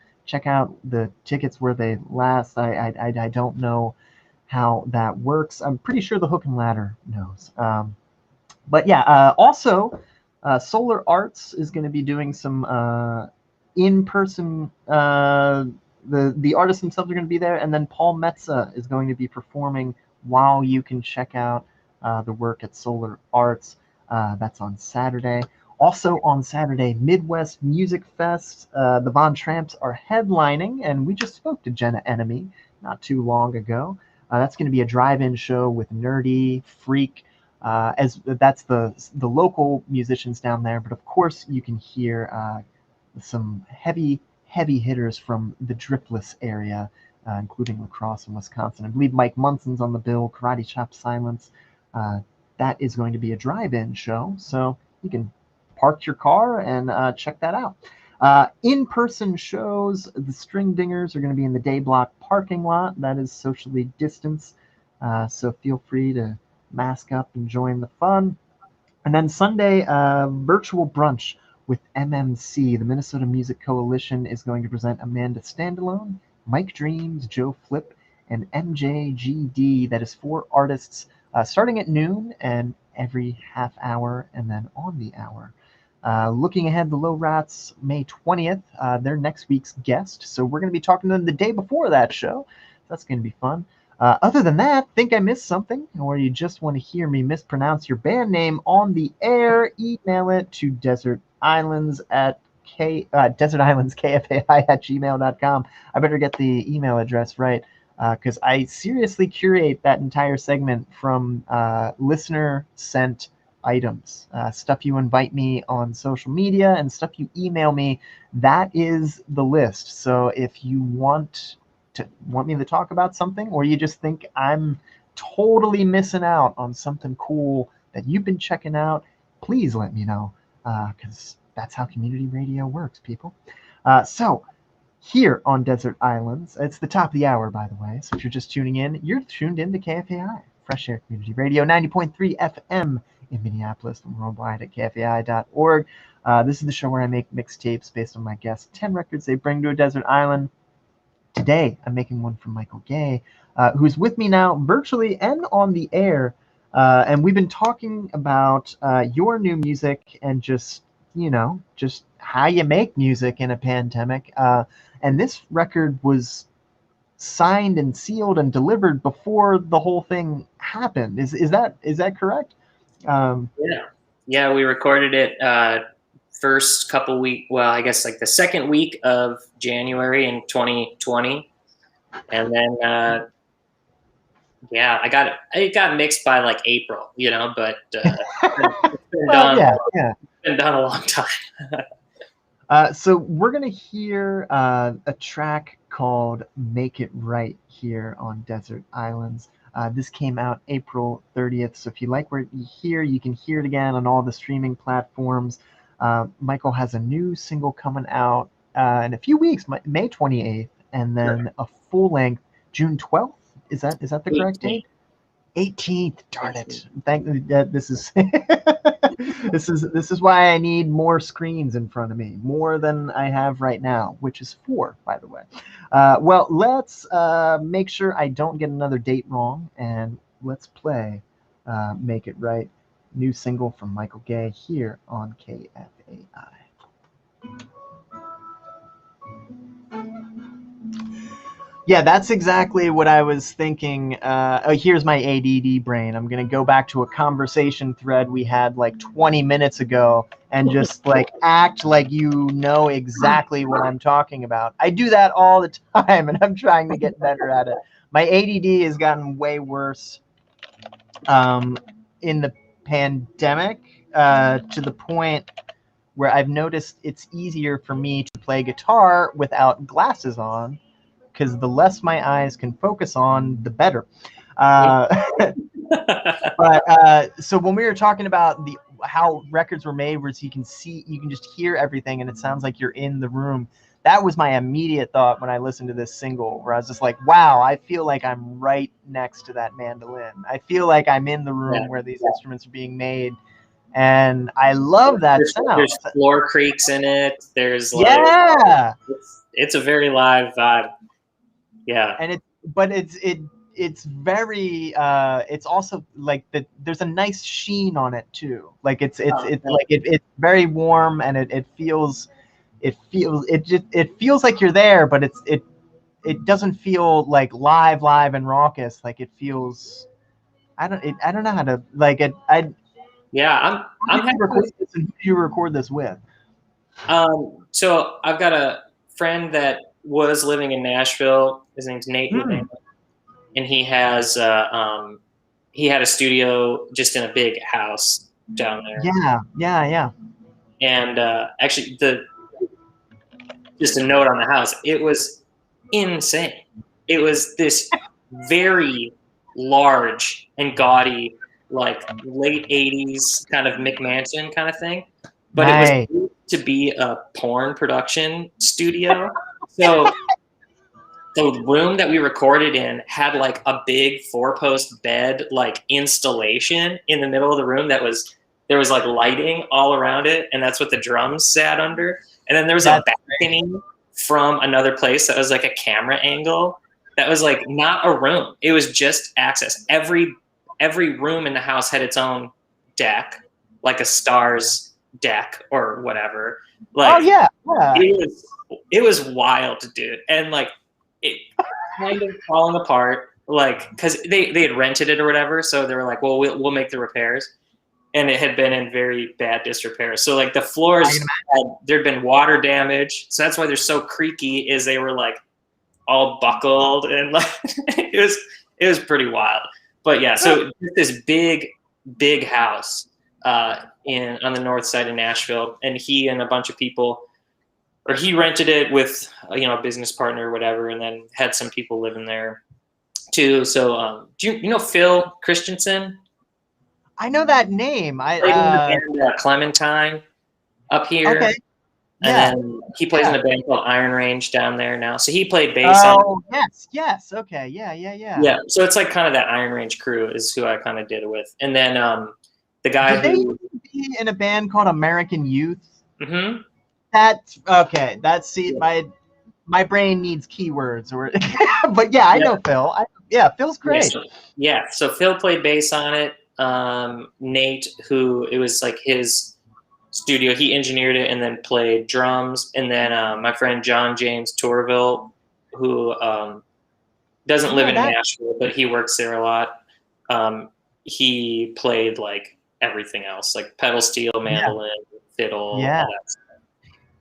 the tickets where they last. I don't know how that works. I'm pretty sure the Hook and Ladder knows. But yeah, also Solar Arts is going to be doing some in-person. The artists themselves are going to be there, and then Paul Metza is going to be performing while you can check out the work at Solar Arts. That's on Saturday. Also on Saturday, Midwest Music Fest. The Von Tramps are headlining, and we just spoke to Jenna Enemy not too long ago. That's going to be a drive-in show with Nerdy, Freak, as that's the local musicians down there. But of course, you can hear some heavy hitters from the Dripless area, including La Crosse and Wisconsin. I believe Mike Munson's on the bill, Karate Chop Silence. That is going to be a drive-in show, so you can park your car and check that out. In-person shows, the String Dingers are going to be in the Day Block parking lot. That is socially distanced, so feel free to mask up and join the fun. And then Sunday, virtual brunch with MMC. The Minnesota Music Coalition is going to present Amanda Standalone, Mike Dreams, Joe Flip, and MJGD. That is 4 artists starting at noon and every half hour and then on the hour. Looking ahead, the Low Rats, May 20th, they're next week's guest. So we're going to be talking to them the day before that show. That's going to be fun. Other than that, think I missed something, or you just want to hear me mispronounce your band name on the air, email it to desertislandskfai@gmail.com. I better get the email address right, because I seriously curate that entire segment from listener-sent items, stuff you invite me on social media and stuff you email me. That is the list. So if you want me to talk about something, or you just think I'm totally missing out on something cool that you've been checking out, please let me know, because that's how community radio works, people. So here on Desert Islands, it's the top of the hour, by the way, so if you're just tuning in, you're tuned in to KFAI, Fresh Air Community Radio, 90.3 FM in Minneapolis, and worldwide at KFAI.org. This is the show where I make mixtapes based on my guests, 10 records they bring to a desert island. Today, I'm making one for Michael Gay, who's with me now virtually and on the air. And we've been talking about your new music and just how you make music in a pandemic. And this record was signed and sealed and delivered before the whole thing happened. Is that correct? Yeah, we recorded it first couple week. Well, I guess like the second week of January in 2020, and then yeah, it got mixed by like April, but it's been Well, done. yeah, yeah. It's been done a long time. So we're gonna hear a track called "Make It Right" here on Desert Islands. This came out April 30th. So if you like what you hear, you can hear it again on all the streaming platforms. Michael has a new single coming out in a few weeks, May 28th, and then a full length June 12th. Is that the correct date? 18th. Darn it! Thank that. This is this is why I need more screens in front of me, more than I have right now, which is 4, by the way. Well, let's make sure I don't get another date wrong, and let's play "Make It Right," new single from Michael Gay here on KFAI. Yeah, that's exactly what I was thinking. Here's my ADD brain. I'm going to go back to a conversation thread we had like 20 minutes ago and just like act like you know exactly what I'm talking about. I do that all the time and I'm trying to get better at it. My ADD has gotten way worse in the pandemic to the point where I've noticed it's easier for me to play guitar without glasses on because the less my eyes can focus on, the better. But so when we were talking about how records were made, where you can just hear everything, and it sounds like you're in the room. That was my immediate thought when I listened to this single, where I was just like, "Wow, I feel like I'm right next to that mandolin. I feel like I'm in the room where these instruments are being made." And I love that sound. There's floor creaks in it. There's like, yeah, it's a very live vibe. Yeah, and it's very it's also like that there's a nice sheen on it too, like it's very warm, and it feels like you're there, but it doesn't feel like live and raucous. Like it feels, I don't know how to like it. I'm happy with. Who do you record this with? So I've got a friend that was living in Nashville. His name's Nate, and he had a studio just in a big house down there. Yeah. And actually, just a note on the house, it was insane. It was this very large and gaudy, like late 80s kind of McMansion kind of thing. But It was meant to be a porn production studio. So the room that we recorded in had like a big 4-post bed, like installation in the middle of the room there was like lighting all around it. And that's what the drums sat under. And then there was a balcony from another place that was like a camera angle. That was like not a room. It was just access. Every room in the house had its own deck, like a Stars deck or whatever. Like, it was wild, dude. And like, it kind of falling apart, like, because they had rented it or whatever, so they were like, well, we'll make the repairs, and it had been in very bad disrepair. So like the floors, there'd been water damage, so that's why they're so creaky. Is they were like all buckled, and like it was pretty wild. But yeah, so this big house on the north side of Nashville, and he and a bunch of people. Or he rented it with a business partner or whatever, and then had some people living there too. So do you know Phil Christensen? I know that name. Clementine up here. Okay. Yeah. And then he plays in a band called Iron Range down there now. So he played bass on. Oh, yes. Okay. Yeah. Yeah. So it's like kind of that Iron Range crew is who I kind of did it with. And then the guy Did they be in a band called American Youth? Mm-hmm. That's okay. My brain needs keywords, but yeah, I know Phil. Phil's great. So Phil played bass on it. Nate, who it was like his studio, he engineered it and then played drums. And then my friend John James Tourville, who doesn't live in Nashville, but he works there a lot. He played like everything else, like pedal steel, Yeah. mandolin, fiddle, Yeah. all that stuff.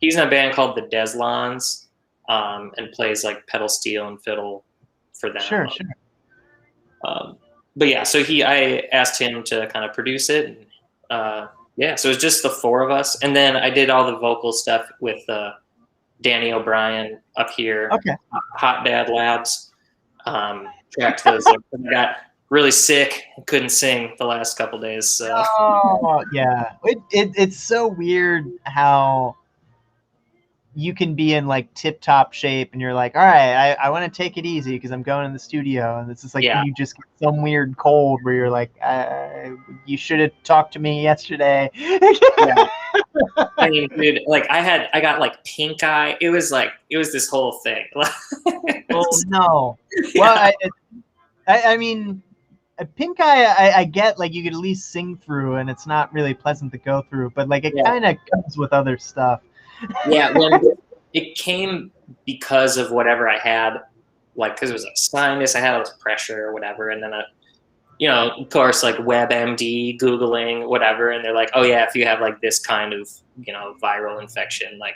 He's in a band called the Deslons, and plays like pedal steel and fiddle for them. Sure. Sure. But yeah, so I asked him to kind of produce it. And, yeah, so it was just the four of us. And then I did all the vocal stuff with Danny O'Brien up here, Okay. Hot Dad Labs. Tracked those. I got really sick, couldn't sing the last couple days. So. Oh, yeah. It's so weird how you can be in like tip top shape and you're like, all right, I want to take it easy because I'm going in the studio. And it's just like, Yeah. you just get some weird cold where you're like, you should have talked to me yesterday. Yeah. I mean, dude, like I got like pink eye. It was this whole thing. Oh no. Yeah. Well, I mean, a pink eye, I get, like, you could at least sing through and it's not really pleasant to go through, but like it kind of comes with other stuff. Yeah, when it came because of whatever I had, like, because it was a sinus, I had all this pressure or whatever, and then of course, like WebMD, Googling, whatever, and they're like, oh yeah, if you have like this kind of, viral infection, like,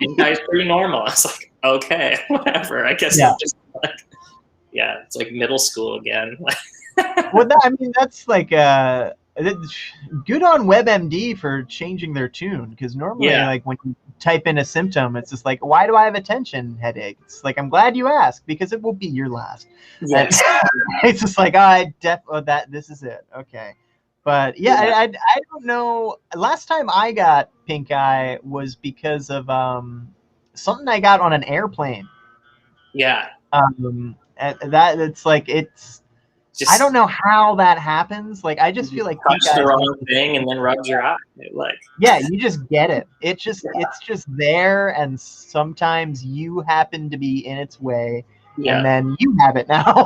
you guys pretty normal. I was like, okay, whatever. I guess Yeah. I'm just like, yeah, it's like middle school again. Well, I mean, that's like good on WebMD for changing their tune, because normally, Yeah. like, when you type in a symptom, it's just like, why do I have a tension headache? It's like, I'm glad you asked because it will be your last. Yes. It's just like, this is it. Okay. But yeah, I don't know. Last time I got pink eye was because of something I got on an airplane. Yeah. And that it's like I don't know how that happens. Like, I just feel like touch the wrong thing and then rubs your eye. Like, yeah, you just get it. It's just there, and sometimes you happen to be in its way, and then you have it now.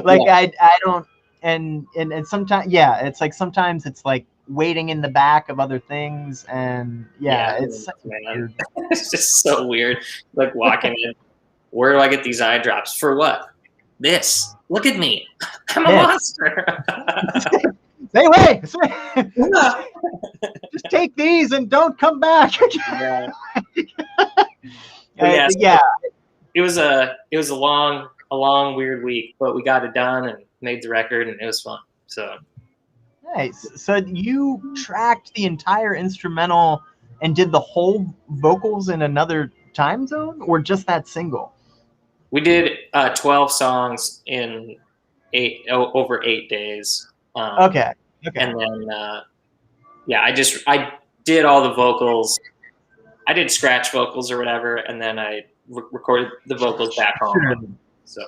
Like, I don't, and sometimes, yeah, it's like sometimes it's like waiting in the back of other things, and it's weird. It's just so weird. Like walking in, where do I get these eye drops for? What? This. Look at me. I'm a monster. Say, wait. Just take these and don't come back. Yeah. It was a long weird week, but we got it done and made the record, and it was fun. So nice. So you tracked the entire instrumental and did the whole vocals in another time zone, or just that single? We did 12 songs in over 8 days. Okay. And then I did all the vocals. I did scratch vocals or whatever, and then I recorded the vocals back home. Sure. So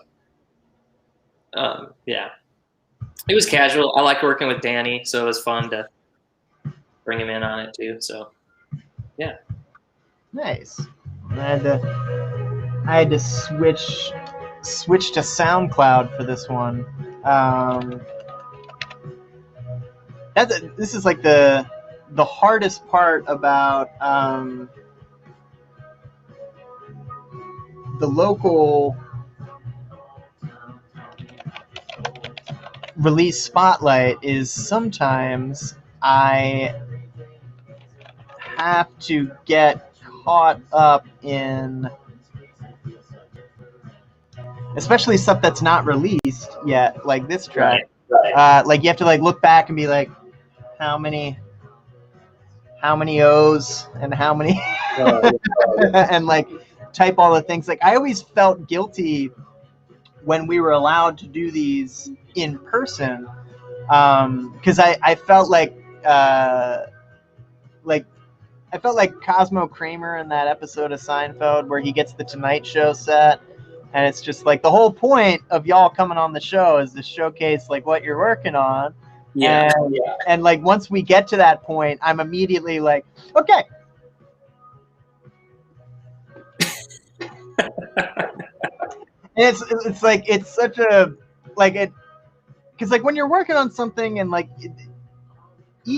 it was casual. I like working with Danny, so it was fun to bring him in on it too. So yeah. Nice. I had to switch to SoundCloud for this one. This is like the hardest part about the local release spotlight is sometimes I have to get caught up in, especially stuff that's not released yet, like this track. Right. Like, you have to like look back and be like, how many O's and how many and like type all the things. Like, I always felt guilty when we were allowed to do these in person, because I felt like I felt like Cosmo Kramer in that episode of Seinfeld where he gets the Tonight Show set, and it's just like the whole point of y'all coming on the show is to showcase like what you're working on. And like once we get to that point, I'm immediately like, okay. And it's like, it's such a, like, it, because like when you're working on something and like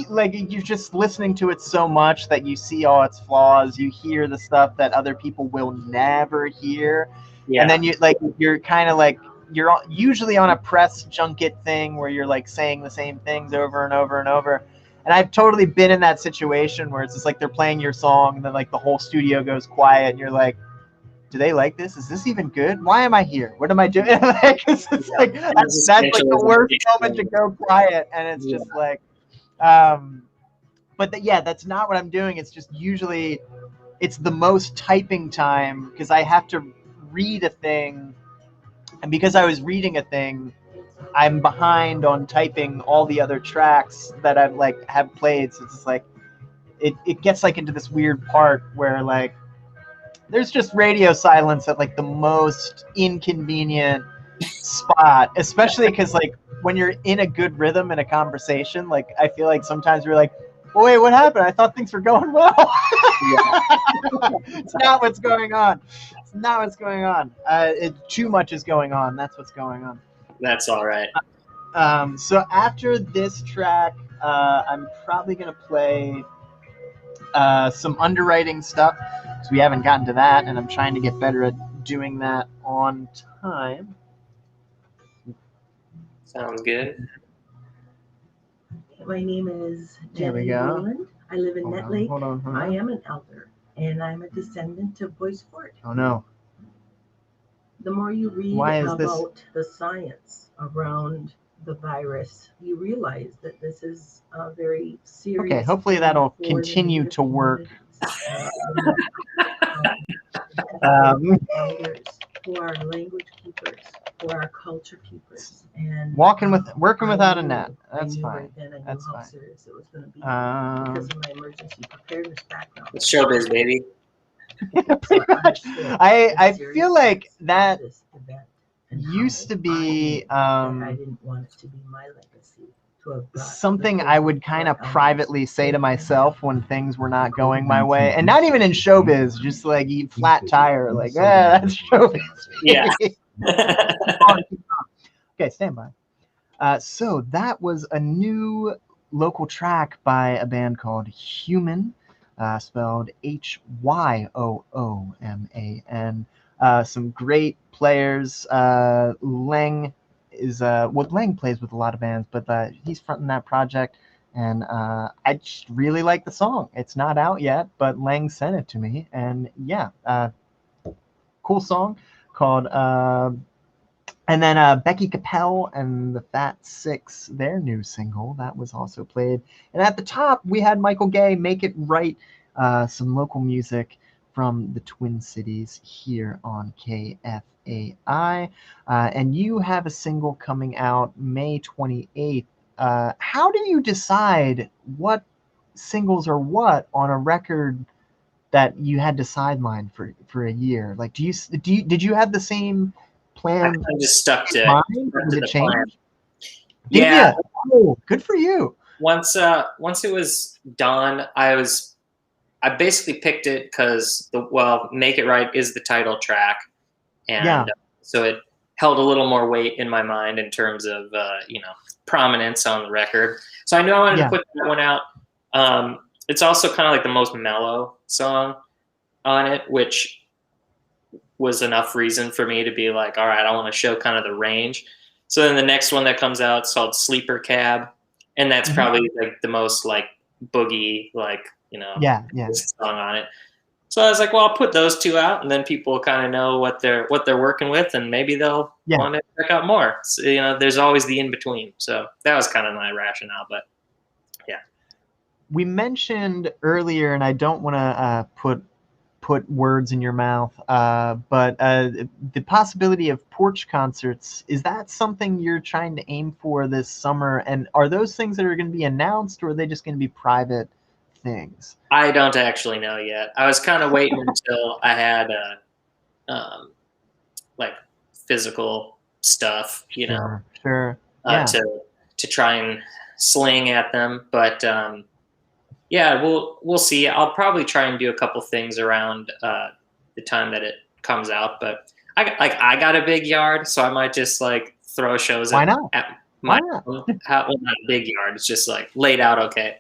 like you're just listening to it so much that you see all its flaws, you hear the stuff that other people will never hear, and then you're kind of like, you're usually on a press junket thing where you're like saying the same things over and over and over, And I've totally been in that situation where it's just like they're playing your song and then like the whole studio goes quiet and you're like, do they like this? Is this even good? Why am I here? What am I doing? Like, it's like that's like the worst moment to go quiet, and it's just like, but yeah, that's not what I'm doing. It's just usually it's the most typing time because I have to read a thing, and because I was reading a thing, I'm behind on typing all the other tracks that I've like have played. So it's just like it gets like into this weird part where like there's just radio silence at like the most inconvenient spot, especially because like when you're in a good rhythm in a conversation, like I feel like sometimes you're like, well, wait, what happened? I thought things were going well. It's not what's going on. It's not what's going on. Too much is going on. That's what's going on. That's all right. So after this track, I'm probably gonna play some underwriting stuff. So we haven't gotten to that, and I'm trying to get better at doing that on time. Sounds good. My name is There we Jenny go. Boland. I live in Net Lake. Hold on. I am an elder, and I'm a descendant of Bois Forte. Oh no. The more you read about the science around the virus, you realize that this is a very serious. Okay, hopefully that'll continue to work. Elders, who are language keepers, who are culture keepers, and working without a net. That's fine. That's fine. Serious it was going to be because of my emergency preparedness background. It's showbiz, baby. Pretty much. I feel like that used to be I didn't want it to be my legacy. Something I would kind of privately say to myself when things were not going my way, and not even in showbiz, just like eat flat tire, like that's showbiz. Yeah. Okay, stand by. So that was a new local track by a band called Human, spelled Hyoooman. Some great players. Leng Leng plays with a lot of bands, but he's fronting that project, and I just really like the song. It's not out yet, but Leng sent it to me, and yeah, cool song called. And then Becky Capel and the Fat Six, their new single, that was also played. And at the top, we had Michael Gay, Make It Right, some local music from the Twin Cities here on KFAI. And you have a single coming out May 28th. How do you decide what singles are what on a record that you had to sideline for a year? Like, did you have the same plan? I just stuck to the plan. Yeah. Oh, good for you. Once it was done, I basically picked it because Make It Right is the title track, and so it held a little more weight in my mind in terms of prominence on the record. So I knew I wanted to put that one out. It's also kind of like the most mellow song on it, which was enough reason for me to be like, all right, I want to show kind of the range. So then the next one that comes out is called Sleeper Cab, and that's probably like the most like boogie, like song on it. So I was like, well, I'll put those two out, and then people kind of know what they're working with, and maybe they'll want to check out more. So, there's always the in between. So that was kind of my rationale, but yeah. We mentioned earlier, and I don't want to put words in your mouth, but the possibility of porch concerts, is that something you're trying to aim for this summer? And are those things that are going to be announced, or are they just going to be private things? I don't actually know yet. I was kind of waiting until I had like physical stuff, Sure. To try and sling at them. But yeah, we'll see. I'll probably try and do a couple things around the time that it comes out. But I got a big yard, so I might just like throw shows at my well, not a big yard. It's just like laid out okay.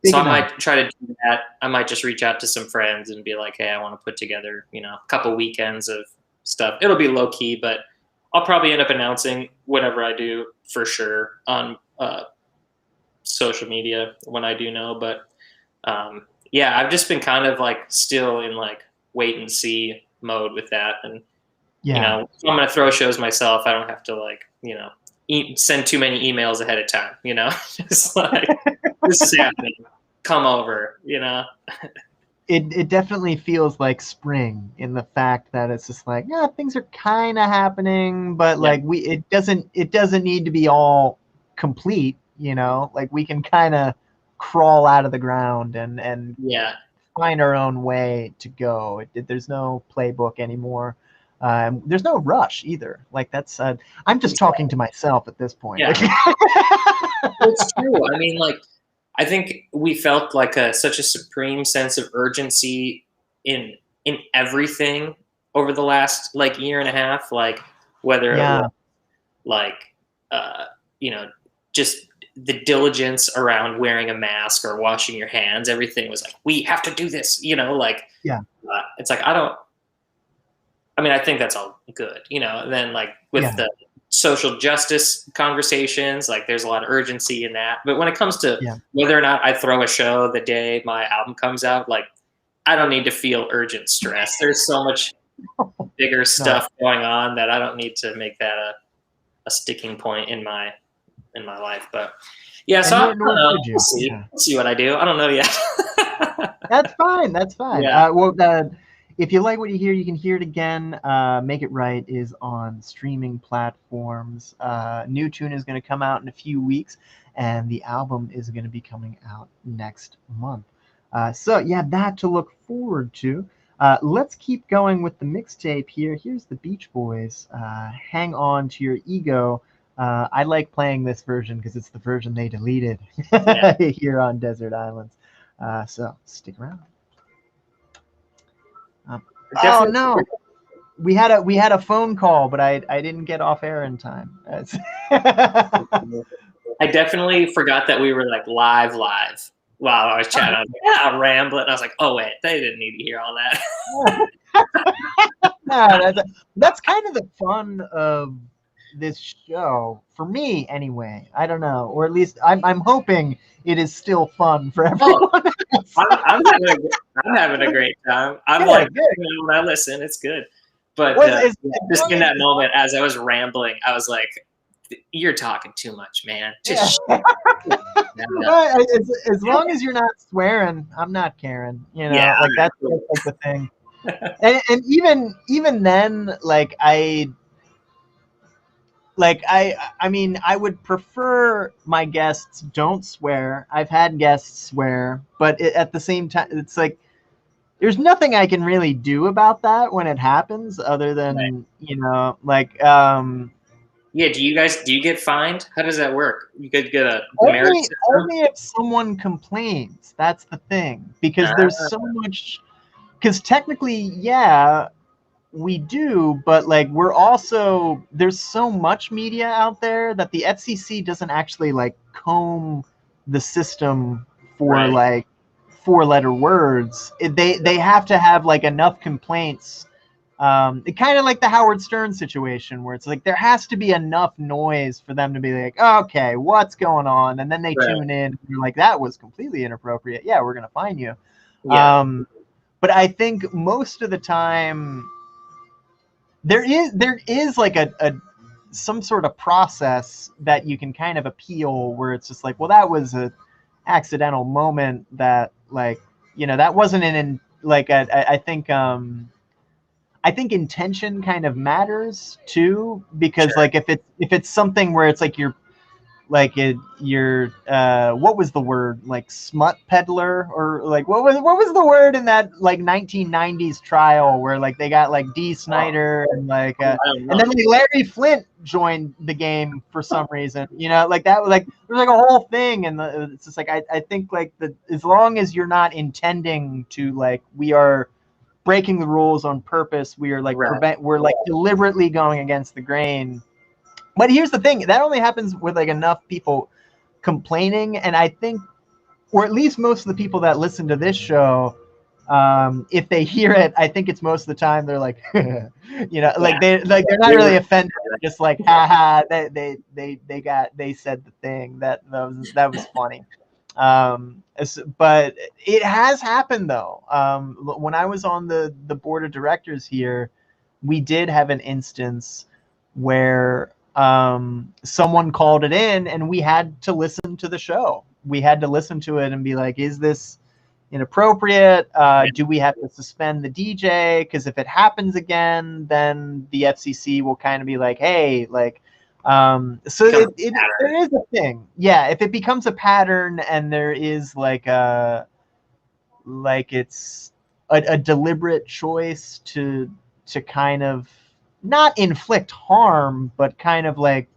So I might try to do that. I might just reach out to some friends and be like, hey, I want to put together, a couple weekends of stuff. It'll be low key, but I'll probably end up announcing whatever I do for sure on social media when I do know. But yeah, I've just been kind of like still in like wait and see mode with that. And you know, if I'm gonna throw shows myself, I don't have to like, you know, send too many emails ahead of time. You know, just like this is happening. Come over. You know. It definitely feels like spring in the fact that it's just like, yeah, things are kind of happening, but like it doesn't need to be all complete, you know, like we can kind of crawl out of the ground and find our own way to go. There's no playbook anymore. There's no rush either. Like that's I'm just talking to myself at this point. Yeah. It's true. I mean, like, I think we felt like such a supreme sense of urgency in everything over the last like year and a half, like whether it was like you know, just the diligence around wearing a mask or washing your hands. Everything was like, we have to do this, you know, like it's like I mean, I think that's all good, you know. And then like with the social justice conversations, like there's a lot of urgency in that. But when it comes to whether or not I throw a show the day my album comes out, like I don't need to feel urgent stress. There's so much bigger stuff going on that I don't need to make that a sticking point in my life. But yeah, so I don't know. We'll see. We'll see what I do. I don't know yet. That's fine. That's fine. Yeah. If you like what you hear, you can hear it again. Make It Right is on streaming platforms. New tune is going to come out in a few weeks, and the album is going to be coming out next month. So yeah, that to look forward to. Let's keep going with the mixtape here. Here's the Beach Boys. Hang On to Your Ego. I like playing this version because it's the version they deleted here on Desert Islands. So stick around. Oh no, we had a phone call, but I didn't get off air in time. I definitely forgot that we were like live while I was chatting. I was like, I'm rambling. I was like, oh wait, they didn't need to hear all that. No, that's kind of the fun of this show for me, anyway. I don't know, or at least I'm hoping it is still fun for everyone. I'm having a great time. I'm like, when I listen, it's good. But just in that moment, as I was rambling, I was like, "You're talking too much, man." Just as long as you're not swearing, I'm not caring. You know, like that's like the thing. And even then, like I mean, I would prefer my guests don't swear. I've had guests swear, but at the same time, it's like there's nothing I can really do about that when it happens, other than you know, like. Yeah, do you get fined? How does that work? You could get a only if someone complains. That's the thing, because there's so much. Because technically, we do, but like there's so much media out there that the FCC doesn't actually like comb the system for like 4-letter words. They have to have like enough complaints. It kind of like the Howard Stern situation where it's like there has to be enough noise for them to be like, okay, what's going on? And then they tune in and you're like, that was completely inappropriate. Yeah, we're gonna fine you. But I think most of the time there is like a some sort of process that you can kind of appeal where it's just like, well, that was a accidental moment that like, you know, that wasn't I think intention kind of matters too, because like if it's something where it's like you're what was the word, like smut peddler, or like what was the word in that like 1990s trial where like they got like Dee Snider and like and then like Larry Flint joined the game for some reason, you know, like that, like there's like a whole thing, and it's just like I think like as long as you're not intending to, like, we are breaking the rules on purpose, we are like we're like deliberately going against the grain. But here's the thing, that only happens with like enough people complaining, and I think, or at least most of the people that listen to this show If they hear it, I think it's most of the time they're like, like they're not really offended. Just like, haha, they said the thing that was funny. But it has happened though. When I was on the board of directors here, we did have an instance where someone called it in and we had to listen to the show. We had to listen to it and be like, is this inappropriate? Do we have to suspend the DJ? Because if it happens again, then the FCC will kind of be like, hey, like, so there is a thing. Yeah, if it becomes a pattern and there is like it's a deliberate choice to kind of not inflict harm, but kind of like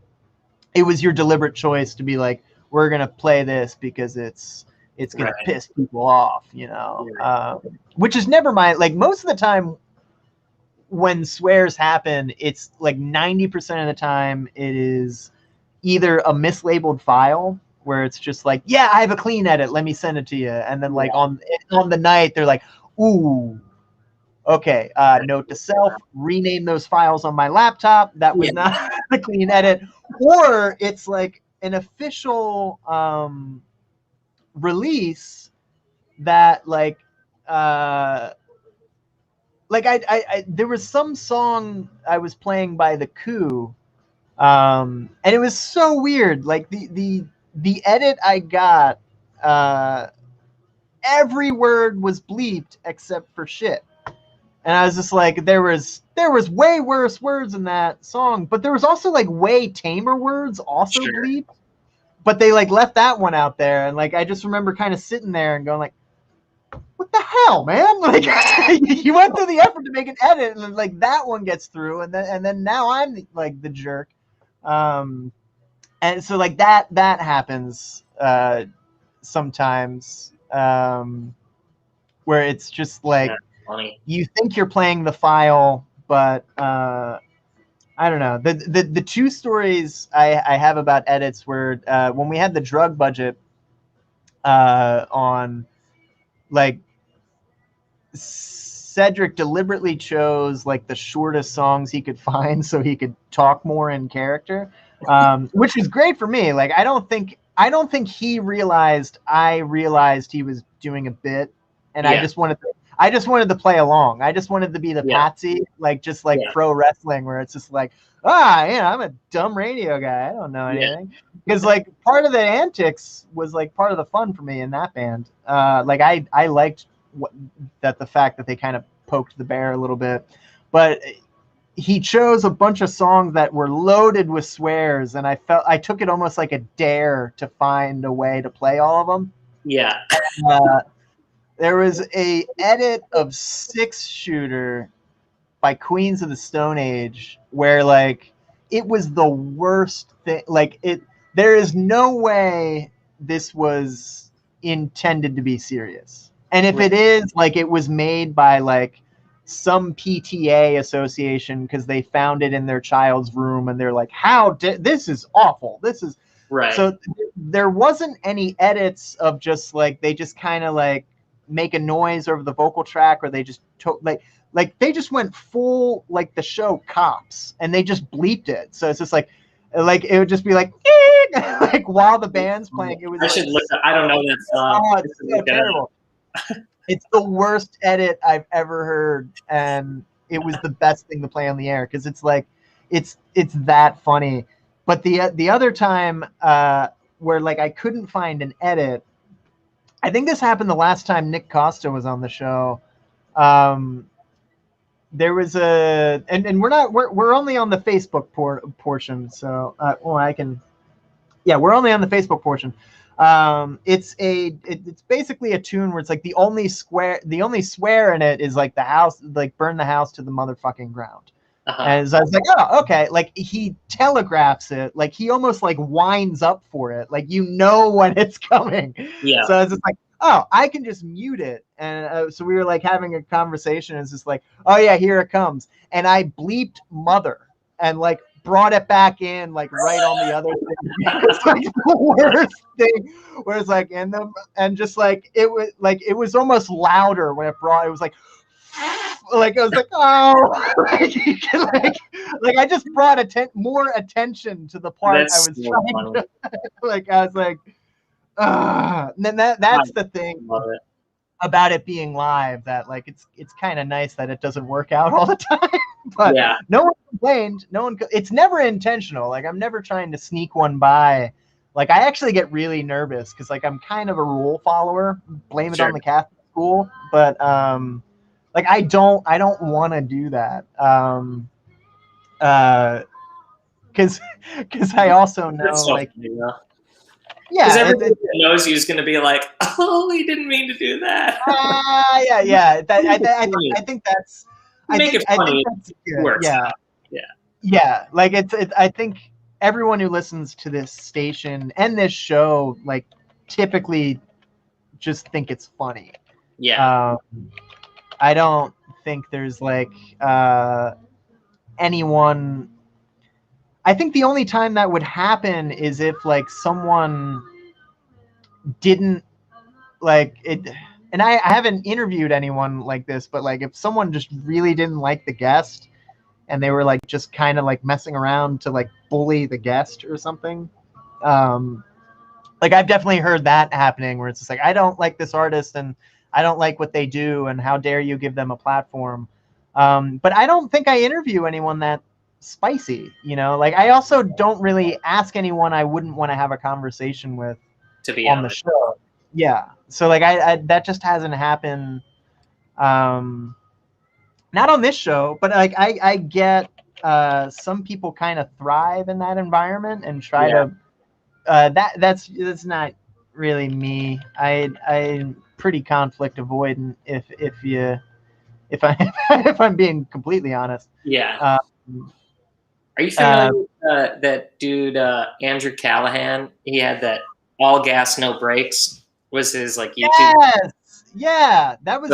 it was your deliberate choice to be like, we're gonna play this because it's gonna piss people off, which is never mind. Like most of the time when swears happen, it's like 90% of the time it is either a mislabeled file where it's just like, yeah, I have a clean edit, let me send it to you. And then like on the night, they're like, ooh, okay, note to self, rename those files on my laptop. That was not a clean edit. Or it's like an official release that like I there was some song I was playing by The Coup, and it was so weird. Like the edit I got, every word was bleeped except for shit. And I was just like, there was way worse words in that song, but there was also like way tamer words also bleeped. But they like left that one out there, and like I just remember kind of sitting there and going like, what the hell, man? Like you went through the effort to make an edit, and then, like that one gets through, and then now I'm like the jerk. And so like that happens sometimes, where it's just like you think you're playing the file, but I don't know. The two stories I have about edits were when we had the drug budget on, like Cedric deliberately chose like the shortest songs he could find so he could talk more in character, which was great for me. Like I don't think he realized I realized he was doing a bit, and I just wanted to play along. I just wanted to be the patsy, like just like pro wrestling, where it's just like, I'm a dumb radio guy. I don't know anything. Because like part of the antics was like part of the fun for me in that band. Like I liked the fact that they kind of poked the bear a little bit, but he chose a bunch of songs that were loaded with swears, and I took it almost like a dare to find a way to play all of them. Yeah. There was a edit of 6-Shooter by Queens of the Stone Age where like it was the worst thing. Like there is no way this was intended to be serious. And if it is, like it was made by like some PTA association because they found it in their child's room and they're like, this is awful. This is right. So there wasn't any edits of just like, they just kind of like make a noise over the vocal track, or they just like they just went full like the show Cops and they just bleeped it. So it's just like it would just be like like while the band's playing. It was I don't know that song. Oh, it's so terrible. It's the worst edit I've ever heard, and it was the best thing to play on the air because it's like it's that funny. But the other time where like I couldn't find an edit, I think this happened the last time Nick Costa was on the show. There was and we're only on the Facebook portion, so we're only on the Facebook portion. It's basically a tune where it's like the only swear in it is like the house, like burn the house to the motherfucking ground. And so I was like, oh, okay. Like he telegraphs it, like he almost like winds up for it, like when it's coming. Yeah. So I was just like, oh, I can just mute it. And so we were like having a conversation. And it's just like, oh yeah, here it comes. And I bleeped mother and like brought it back in like right on the other thing. It's like the worst thing. Where it's like and just like it was almost louder when it was like I was like, oh, like I just brought more attention to the part I was trying to, like I was like, and then that's the thing about it being live, that like it's kind of nice that it doesn't work out all the time. But no one complained. It's never intentional. Like I'm never trying to sneak one by. Like I actually get really nervous because like I'm kind of a rule follower. Blame it on the Catholic school, but like I don't want to do that. Because I also know like because everybody that knows you is going to be like, oh, he didn't mean to do that. Yeah. I think that's. I think that's good. Yeah. Like it's. I think everyone who listens to this station and this show like typically just think it's funny. Yeah. I don't think there's like anyone. I think the only time that would happen is if like someone didn't like it, and I haven't interviewed anyone like this, but like if someone just really didn't like the guest and they were like just kind of like messing around to like bully the guest or something. Like I've definitely heard that happening where it's just like, I don't like this artist and I don't like what they do and how dare you give them a platform. But I don't think I interview anyone that spicy, you know, like I also don't really ask anyone I wouldn't want to have a conversation with to be on the show. Yeah. So like I that just hasn't happened. Not on this show, but like I get some people kind of thrive in that environment and try to that's not really me. I'm pretty conflict avoidant if I'm being completely honest. Yeah. Are you familiar with that dude Andrew Callahan? He had that All Gas No Brakes was his like YouTube. Yes. Yeah, that was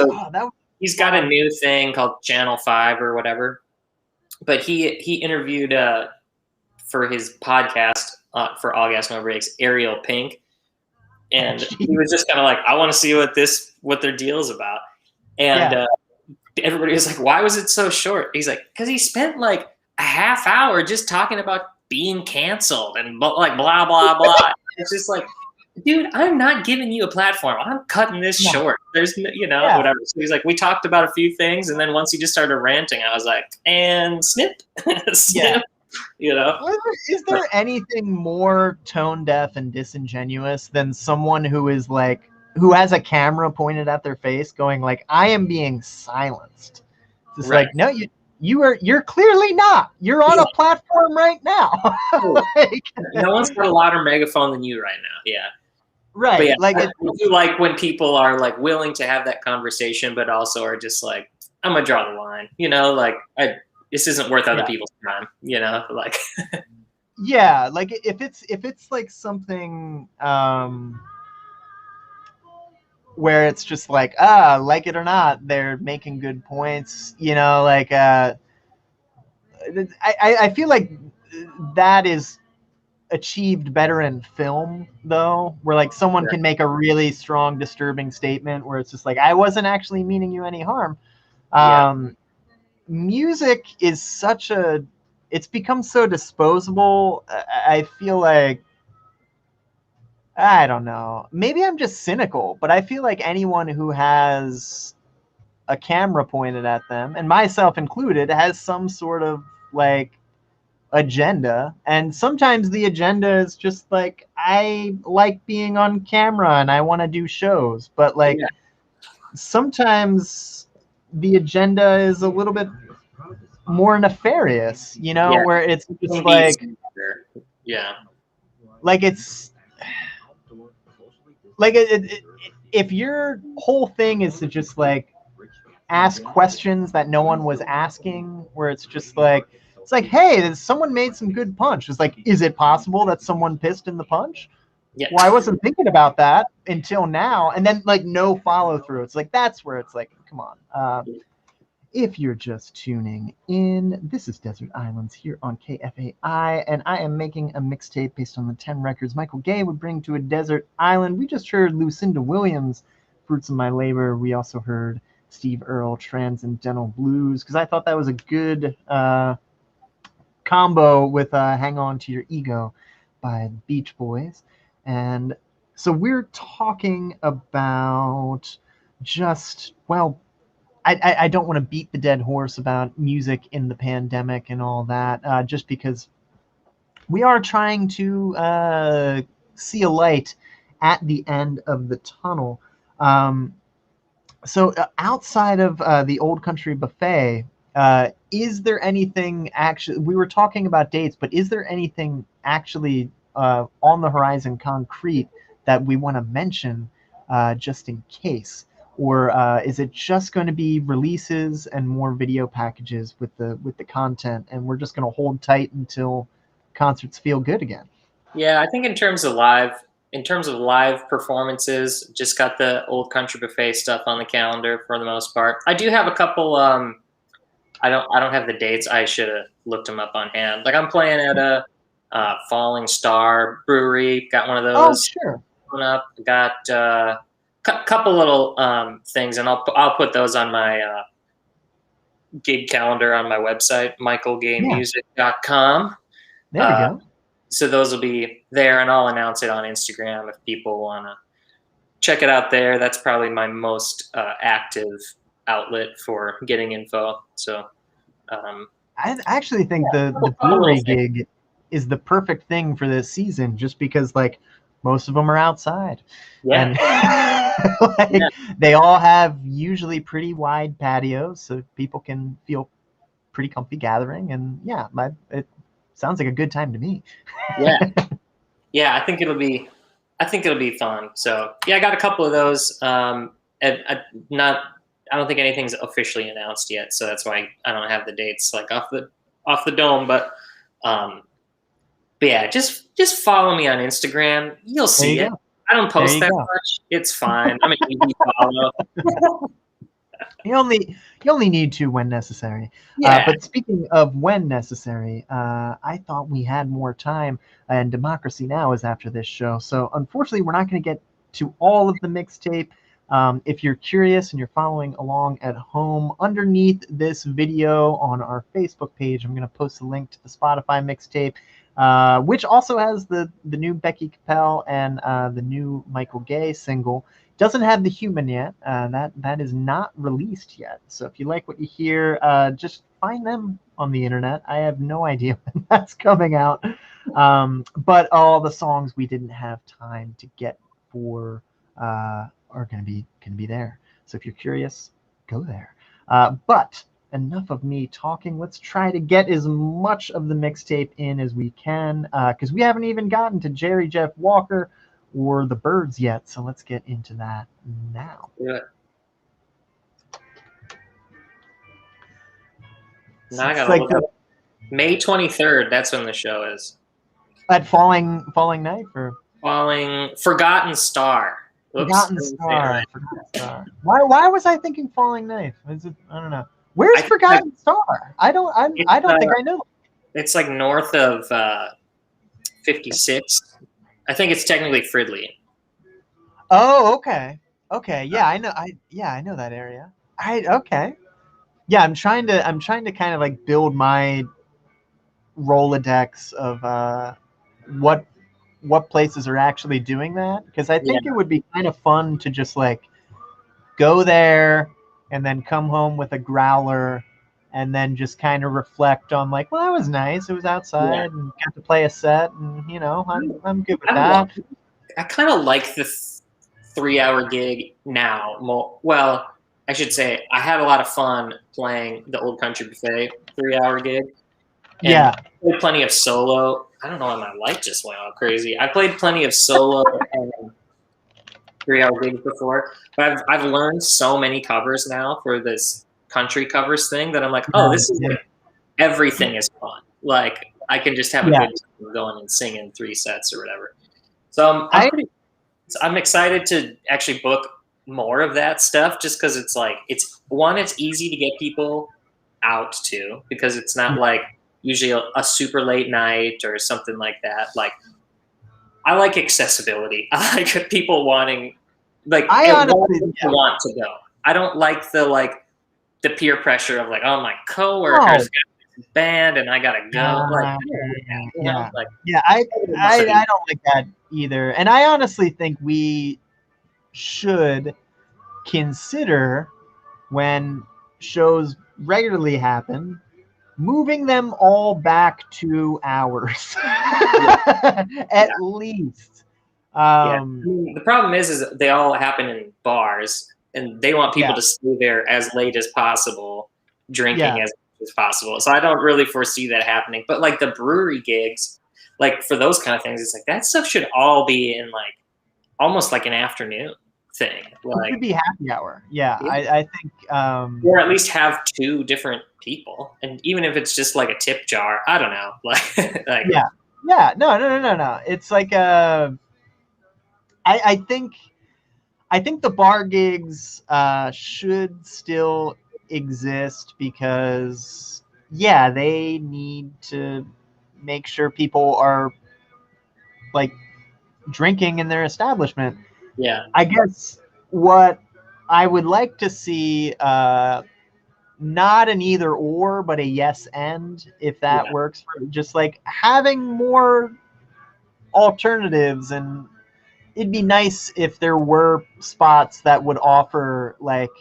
he's got a new thing called Channel 5 or whatever. But he interviewed for his podcast for All Gas No Brakes, Ariel Pink. And he was just kind of like, I want to see what their deal is about. And everybody was like, why was it so short? He's like, because he spent like a half hour just talking about being canceled and like blah, blah, blah. It's just like, dude, I'm not giving you a platform. I'm cutting this short. There's, whatever. So he's like, we talked about a few things. And then once he just started ranting, I was like, and snip. Snip. Is there anything more tone deaf and disingenuous than someone who is like, who has a camera pointed at their face going like, I am being silenced? It's like, no, you're clearly not. You're on a platform right now. Like, no one's got a louder megaphone than you right now. Yeah. Right. But yeah, like I do like when people are like willing to have that conversation, but also are just like, I'm gonna draw the line, like this isn't worth other people's time, like. Yeah. Like if it's like something, where it's just like, like it or not, they're making good points, like, I feel like that is achieved better in film though, where like someone can make a really strong, disturbing statement where it's just like, I wasn't actually meaning you any harm. Music is it's become so disposable. I feel like, I don't know. Maybe I'm just cynical, but I feel like anyone who has a camera pointed at them, and myself included, has some sort of like agenda. And sometimes the agenda is just like, I like being on camera and I want to do shows. But like sometimes the agenda is a little bit more nefarious, where it's just like, like it's like if your whole thing is to just like ask questions that no one was asking, where it's just like, it's like, hey, someone made some good punch. It's like, is it possible that someone pissed in the punch? Yeah. Well, I wasn't thinking about that until now. And then like no follow through. It's like, that's where it's like, come on. If you're just tuning in, this is Desert Islands here on KFAI, and I am making a mixtape based on the 10 records Michael Gay would bring to a desert island. We just heard Lucinda Williams, Fruits of My Labor. We also heard Steve Earle, Transcendental Blues, because I thought that was a good combo with Hang On to Your Ego by the Beach Boys. And so we're talking about just, well, I don't want to beat the dead horse about music in the pandemic and all that, just because we are trying to see a light at the end of the tunnel. So outside of the Old Country Buffet, is there anything actually, we were talking about dates, but is there anything actually on the horizon concrete that we want to mention just in case? Or is it just going to be releases and more video packages with the content, and we're just going to hold tight until concerts feel good again? Yeah, I think in terms of live performances, just got the Old Country Buffet stuff on the calendar for the most part. I do have a couple. I don't have the dates. I should have looked them up on hand. Like I'm playing at a Falling Star Brewery. Got one of those. Oh, sure. Coming up. Got couple little things, and I'll put those on my gig calendar on my website, michaelgaymusic.com. There we go. So those will be there, and I'll announce it on Instagram if people want to check it out there. That's probably my most active outlet for getting info. So I actually think the brewery gig is the perfect thing for this season, just because like most of them are outside. Yeah. And they all have usually pretty wide patios, so people can feel pretty comfy gathering. And yeah, it sounds like a good time to me. Yeah. I think it'll be fun. So yeah, I got a couple of those. I don't think anything's officially announced yet, so that's why I don't have the dates like off the dome. But yeah, just follow me on Instagram. You'll see it. I don't post that much. It's fine. I'm an easy follow. You only need to when necessary. Yeah. But speaking of when necessary, I thought we had more time, and Democracy Now! Is after this show. So unfortunately, we're not going to get to all of the mixtape. If you're curious and you're following along at home, underneath this video on our Facebook page, I'm going to post a link to the Spotify mixtape, which also has the new Becky Capel and the new Michael Gay single. Doesn't have The Human yet. That is not released yet. So if you like what you hear, just find them on the internet. I have no idea when that's coming out. But all the songs we didn't have time to get for are going to be there. So if you're curious, go there. But enough of me talking. Let's try to get as much of the mixtape in as we can, because we haven't even gotten to Jerry Jeff Walker or the Birds yet. So let's get into that now. Yeah. Now I gotta look up. May 23rd. That's when the show is. At Falling Knife or Forgotten Star. Oops. Forgotten Star. Why was I thinking Falling Knife? Is it? I don't know. Where's Forgotten Star? I don't think I know. It's like north of 56. I think it's technically Fridley. Oh, okay. Yeah, I know. I know that area. Okay. Yeah, I'm trying to kind of like build my Rolodex of what places are actually doing that, because I think it would be kind of fun to just like go there and then come home with a growler and then just kind of reflect on like, well, that was nice. It was outside and got to play a set, and I'm good with that. I kind of like the 3-hour gig now. Well, I should say I had a lot of fun playing the Old Country Buffet 3-hour gig. And I played plenty of solo. I don't know why my light just went all crazy. I played plenty of solo and 3-hour gigs before, but I've learned so many covers now for this country covers thing that I'm like, this is like, everything is fun. Like I can just have a good time going and singing 3 sets or whatever. So I'm excited to actually book more of that stuff, just because it's like it's easy to get people out to, because it's not like usually a super late night or something like that. Like, I like accessibility. I like people wanting, like, I honestly want to go. I don't like the peer pressure of like, oh, my coworkers got this band and I gotta go. I don't like that either. And I honestly think we should consider, when shows regularly happen, moving them all back 2 hours at least. The problem is they all happen in bars, and they want people to stay there as late as possible, drinking as much as possible. So I don't really foresee that happening. But like the brewery gigs, like for those kind of things, it's like that stuff should all be in like almost like an afternoon thing. Like, it could be happy hour. I think, or at least have 2 different people, and even if it's just like a tip jar, I don't know. Like no. It's like I think the bar gigs should still exist, because they need to make sure people are like drinking in their establishment. I guess what I would like to see, not an either or, but a yes and, if that works, for just like having more alternatives. And it'd be nice if there were spots that would offer like,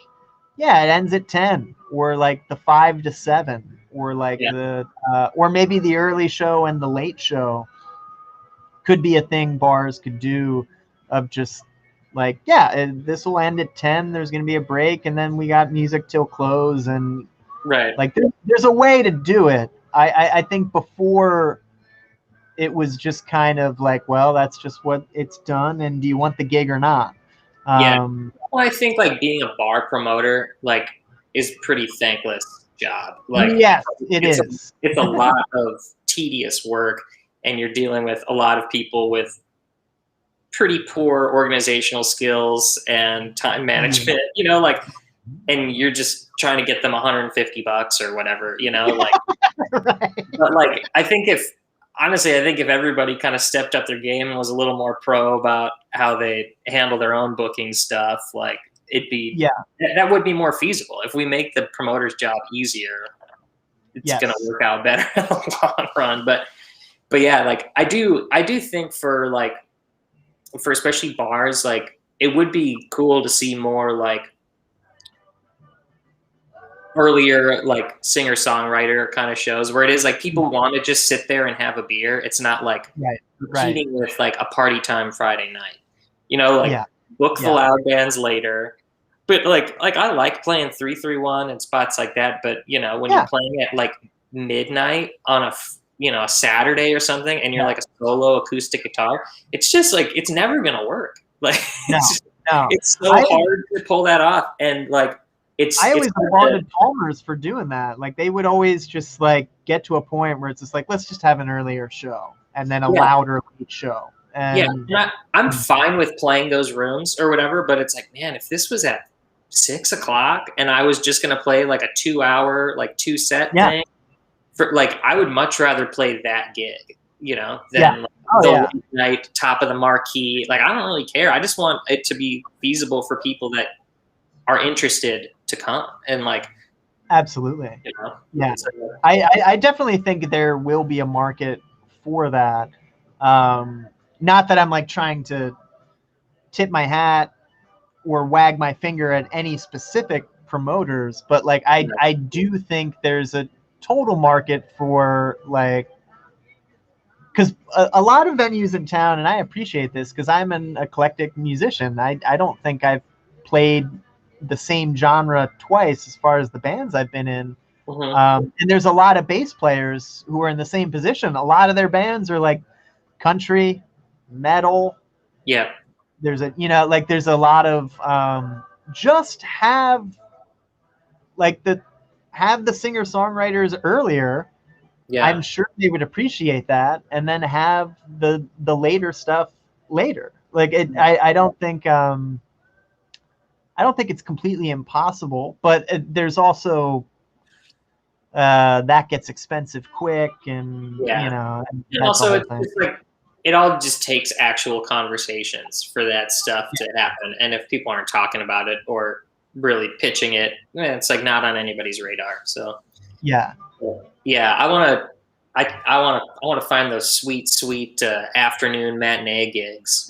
it ends at 10, or like the 5 to 7, or like the or maybe the early show and the late show could be a thing bars could do, of just like, this will end at 10, there's going to be a break, and then we got music till close. And like there's a way to do it. I think before it was just kind of like, well, that's just what it's done, and do you want the gig or not? Well, I think like being a bar promoter like is pretty thankless job. Like, yes, it's a lot of tedious work, and you're dealing with a lot of people with pretty poor organizational skills and time management, like, and you're just trying to get them $150 or whatever, like, but like, I think if everybody kind of stepped up their game and was a little more pro about how they handle their own booking stuff, like it'd be, that would be more feasible. If we make the promoter's job easier, it's going to work out better in the long run. But like I do think for especially bars, like it would be cool to see more like earlier like singer-songwriter kind of shows, where it is like people want to just sit there and have a beer. It's not like competing with like a party time Friday night, book the loud bands later. But like I like playing 331 and spots like that, but when you're playing at like midnight on a Saturday or something, and you're like a solo acoustic guitar, it's just like it's never gonna work. Like it's so hard to pull that off. And like I always applauded Palmer's for doing that. Like they would always just like get to a point where it's just like, let's just have an earlier show and then a louder late show. And I'm fine with playing those rooms or whatever, but it's like, man, if this was at 6 o'clock and I was just gonna play like a 2-hour like 2-set thing, for like I would much rather play that gig, than like, the late night top of the marquee. Like I don't really care. I just want it to be feasible for people that are interested to come. And like, absolutely. I definitely think there will be a market for that. Not that I'm like trying to tip my hat or wag my finger at any specific promoters, but like I do think there's a total market for like, because a lot of venues in town, and I appreciate this because I'm an eclectic musician. I don't think I've played the same genre twice as far as the bands I've been in. And there's a lot of bass players who are in the same position. A lot of their bands are like country, metal. There's there's a lot of just have the singer-songwriters earlier. I'm sure they would appreciate that, and then have the later stuff later. Like I don't think I don't think it's completely impossible, but there's also that gets expensive quick, and Yeah. you know, And that's also, the it's whole thing. just like it all just takes actual conversations for that stuff to happen. And if people aren't talking about it or really pitching it, it's like not on anybody's radar. So Yeah. yeah, I want to find those sweet afternoon matinee gigs.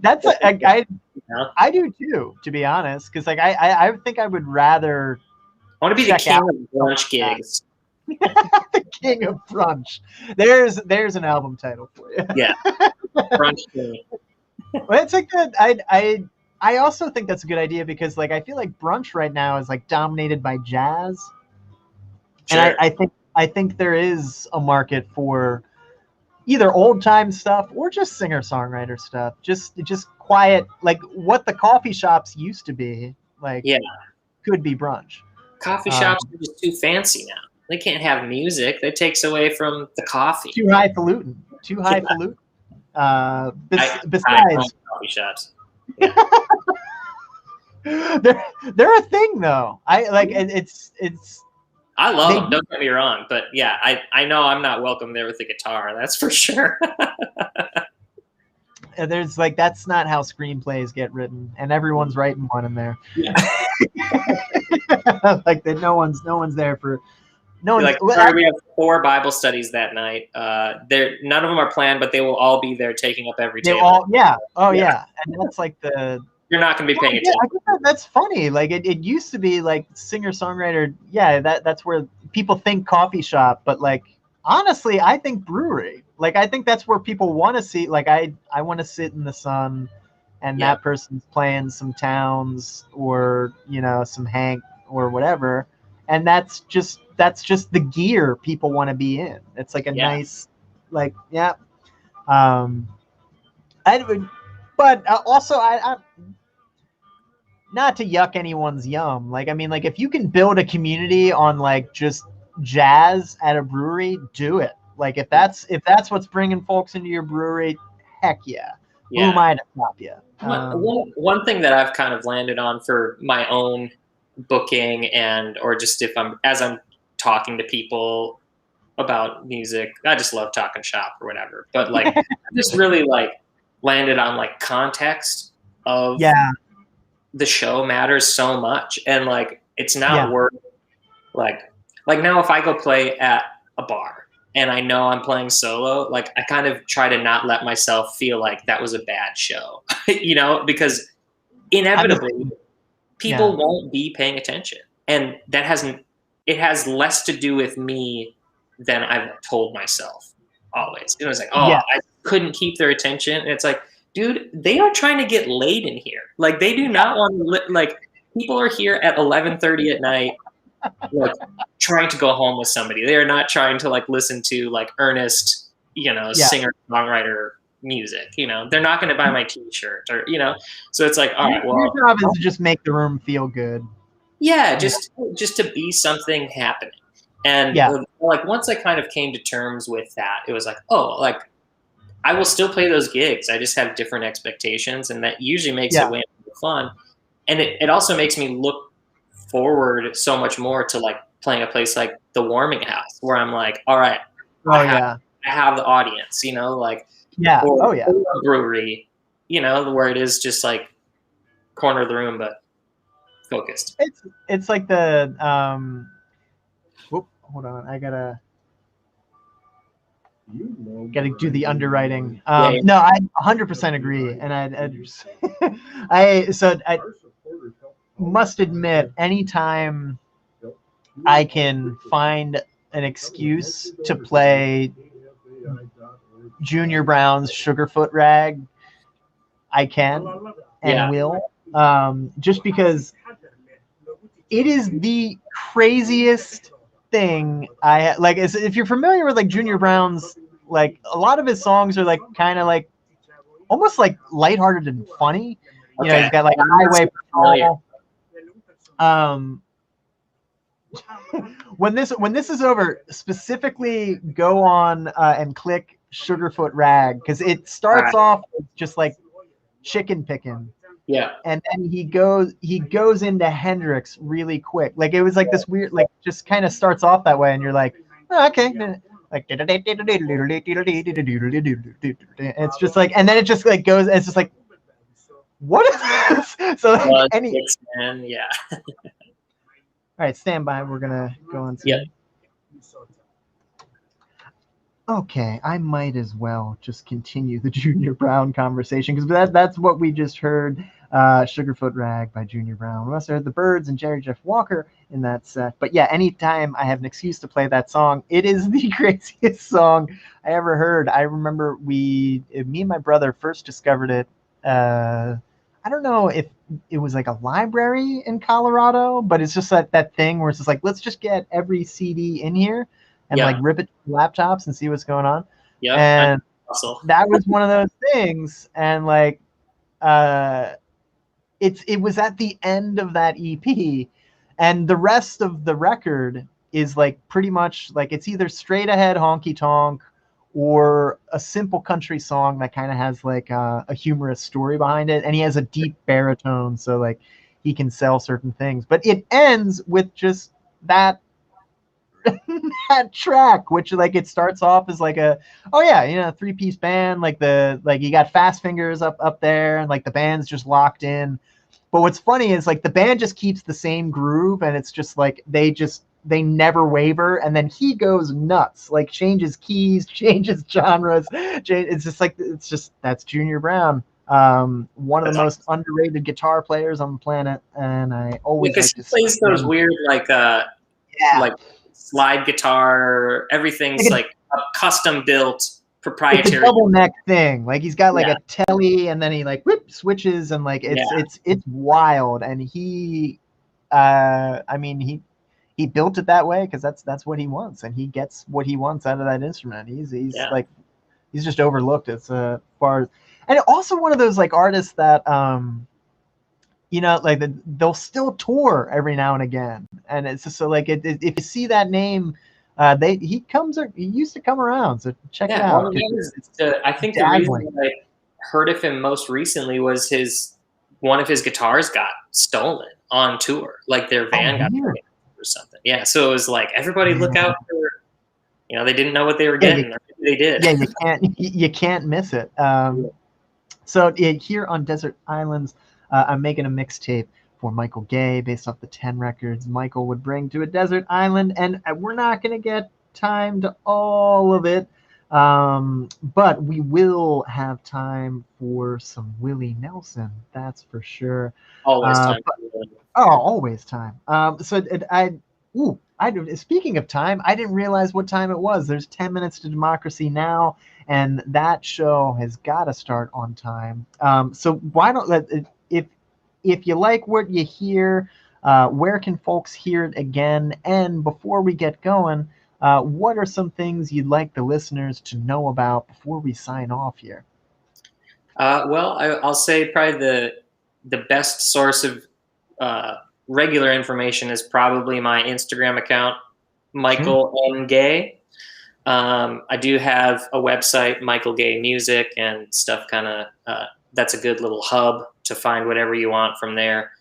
That's You know? I do too, to be honest, because like I think I would rather I want to be the check king out of brunch gigs. the king of brunch. There's an album title for you. Yeah, brunch king. Well, it's a good. I also think that's a good idea because like I feel like brunch right now is like dominated by jazz, and Sure. I think there is a market for either old time stuff or just singer songwriter stuff. Just quiet, like what the coffee shops used to be. Like Yeah, could be brunch. coffee shops are just too fancy now. They can't have music. That takes away from the coffee. Too highfalutin. Too highfalutin. Besides, coffee shops. Yeah. they're a thing though. I like it's. I love them. Don't get me wrong, but yeah, I know I'm not welcome there with the guitar. That's for sure. There's like that's not how screenplays get written, and everyone's writing one in there. Yeah. Like that, no one's there for. No one's. Like, sorry, we have 4 Bible studies that night. None of them are planned, but they will all be there, taking up every table. Yeah. Oh yeah, and that's like the. You're not going to be paying attention. I think that's funny. Like it used to be like singer songwriter. Yeah, that's where people think coffee shop, but like honestly, I think brewery. Like I think that's where people want to see. Like I want to sit in the sun, and that person's playing some Towns or some Hank or whatever, and that's just the gear people want to be in. It's like a nice, like but also I not to yuck anyone's yum. Like I mean, like if you can build a community on like just jazz at a brewery, do it. Like if that's what's bringing folks into your brewery, heck yeah. Who am I to stop you? One thing that I've kind of landed on for my own booking or just as I'm talking to people about music, I just love talking shop or whatever. But like, I just really like landed on like context of the show matters so much, and like it's not worth like now if I go play at a bar and I know I'm playing solo, like I kind of try to not let myself feel like that was a bad show, because inevitably people won't be paying attention, and it has less to do with me than I've told myself always. It was like, I couldn't keep their attention. And it's like, dude, they are trying to get laid in here. Like they do not want to, like people are here at 11:30 at night, like trying to go home with somebody. They are not trying to like listen to like earnest, singer songwriter music. They're not going to buy my T-shirt or So it's like, all right, well, your job is to just make the room feel good. Yeah, just to be something happening. And like once I kind of came to terms with that, it was like, like I will still play those gigs. I just have different expectations, and that usually makes it way more fun. And it also makes me look forward so much more to like playing a place like the Warming House, where I'm like, all right, I have the audience, like or a brewery, where it is just like corner of the room, but focused. It's like the hold on, I gotta do the underwriting. No, I 100% agree, and I must admit, anytime I can find an excuse to play Junior Brown's Sugarfoot Rag, I can and will, just because it is the craziest thing like. If you're familiar with like Junior Brown's, like a lot of his songs are like kind of like almost like lighthearted and funny. He's got like Highway Patrol. When this is over, specifically go on and click Sugarfoot Rag, because it starts off just like chicken picking, Yeah. And then he goes into Hendrix really quick. Like it was like this weird, like just kind of starts off that way, and you're like, oh, okay, like it's just like, and then it just like goes, and it's just like, what is this? So like yeah. All right, stand by. We're gonna go on. Yeah. Okay, I might as well just continue the Junior Brown conversation because that's what we just heard. Sugarfoot Rag by Junior Brown. We also heard The Birds and Jerry Jeff Walker in that set. But yeah, anytime I have an excuse to play that song, it is the craziest song I ever heard. I remember me and my brother first discovered it. I don't know if it was like a library in Colorado, but it's just that thing where it's just like, let's just get every CD in here and like rip it to laptops and see what's going on. Yeah. And that was one of those things. And like, it was at the end of that EP, and the rest of the record is like pretty much like it's either straight ahead honky tonk or a simple country song that kind of has like a humorous story behind it, and he has a deep baritone, so like he can sell certain things. But it ends with just that that track, which like it starts off as like a, oh yeah, you know, 3-piece band, like you got Fast Fingers up there, and like the band's just locked in. But what's funny is like the band just keeps the same groove, and it's just like they never waver, and then he goes nuts, like changes keys, changes genres. It's just like that's Junior Brown. One of the most underrated guitar players on the planet, and I always because he plays those weird like slide guitar. Everything's like a custom built proprietary. It's a double neck thing. Like he's got like a telly, and then he like switches, and like it's wild. And he, I mean he built it that way because that's what he wants, and he gets what he wants out of that instrument. He's like he's just overlooked as far as, and also one of those like artists that you know, like they'll still tour every now and again, and it's just so like if you see that name, he used to come around, so check it out. I think the reason I heard of him most recently was one of his guitars got stolen on tour, like their van got stolen or something. Yeah, so it was like everybody look out for, you know, they didn't know what they were getting. They did. Yeah, you can't miss it. So here on Desert Islands, I'm making a mixtape for Michael Gay based off the 10 records Michael would bring to a desert island, and we're not going to get time to all of it, but we will have time for some Willie Nelson, that's for sure. Always time. Always time. Speaking of time, I didn't realize what time it was. There's 10 minutes to Democracy Now, and that show has got to start on time. So why don't if you like what you hear, where can folks hear it again? And before we get going, what are some things you'd like the listeners to know about before we sign off here? Well, I'll say probably the best source of regular information is probably my Instagram account, Michael M. Gay. I do have a website, Michael Gay Music, and stuff kind of that's a good little hub to find whatever you want from there.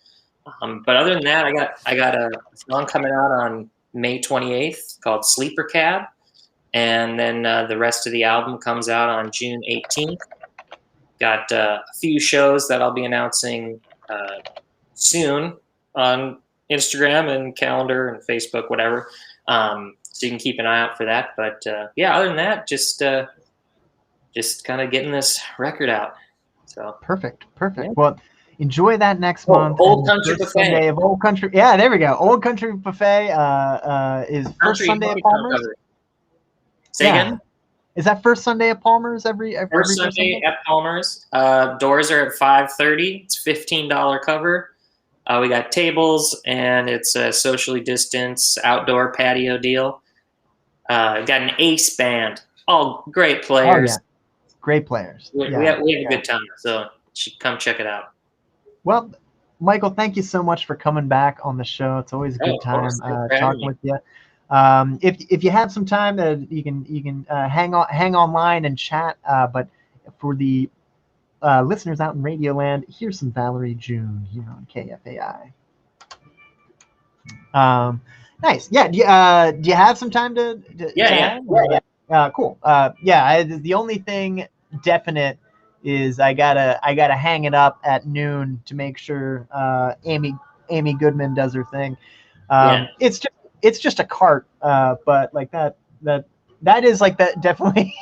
But other than that, I got a song coming out on May 28th called Sleeper Cab, and then the rest of the album comes out on June 18th. Got a few shows that I'll be announcing soon on Instagram and calendar and Facebook, whatever. So you can keep an eye out for that. But yeah, other than that, just kind of getting this record out. So perfect. Yeah. Well, enjoy that next month. Old Country Buffet. Sunday of Old Country. Yeah, there we go. Old Country Buffet is first Sunday at Palmer's. Say again? Is that first Sunday at Palmer's every First Sunday at Palmer's. Doors are at 5:30. It's $15 cover. We got tables, and it's a socially distanced outdoor patio deal. Got an ace band. All great players. Oh, yeah. Great players. We have a good time, so you should come check it out. Well, Michael, thank you so much for coming back on the show. It's always a good time talking with you. If you have some time, you can hang online and chat. But for the listeners out in Radioland, here's some Valerie June here on KFAI. Nice. Yeah. Do you have some time to Yeah. Cool. The only thing definite is I gotta hang it up at noon to make sure Amy Goodman does her thing. It's just a cart, but like that is like that definitely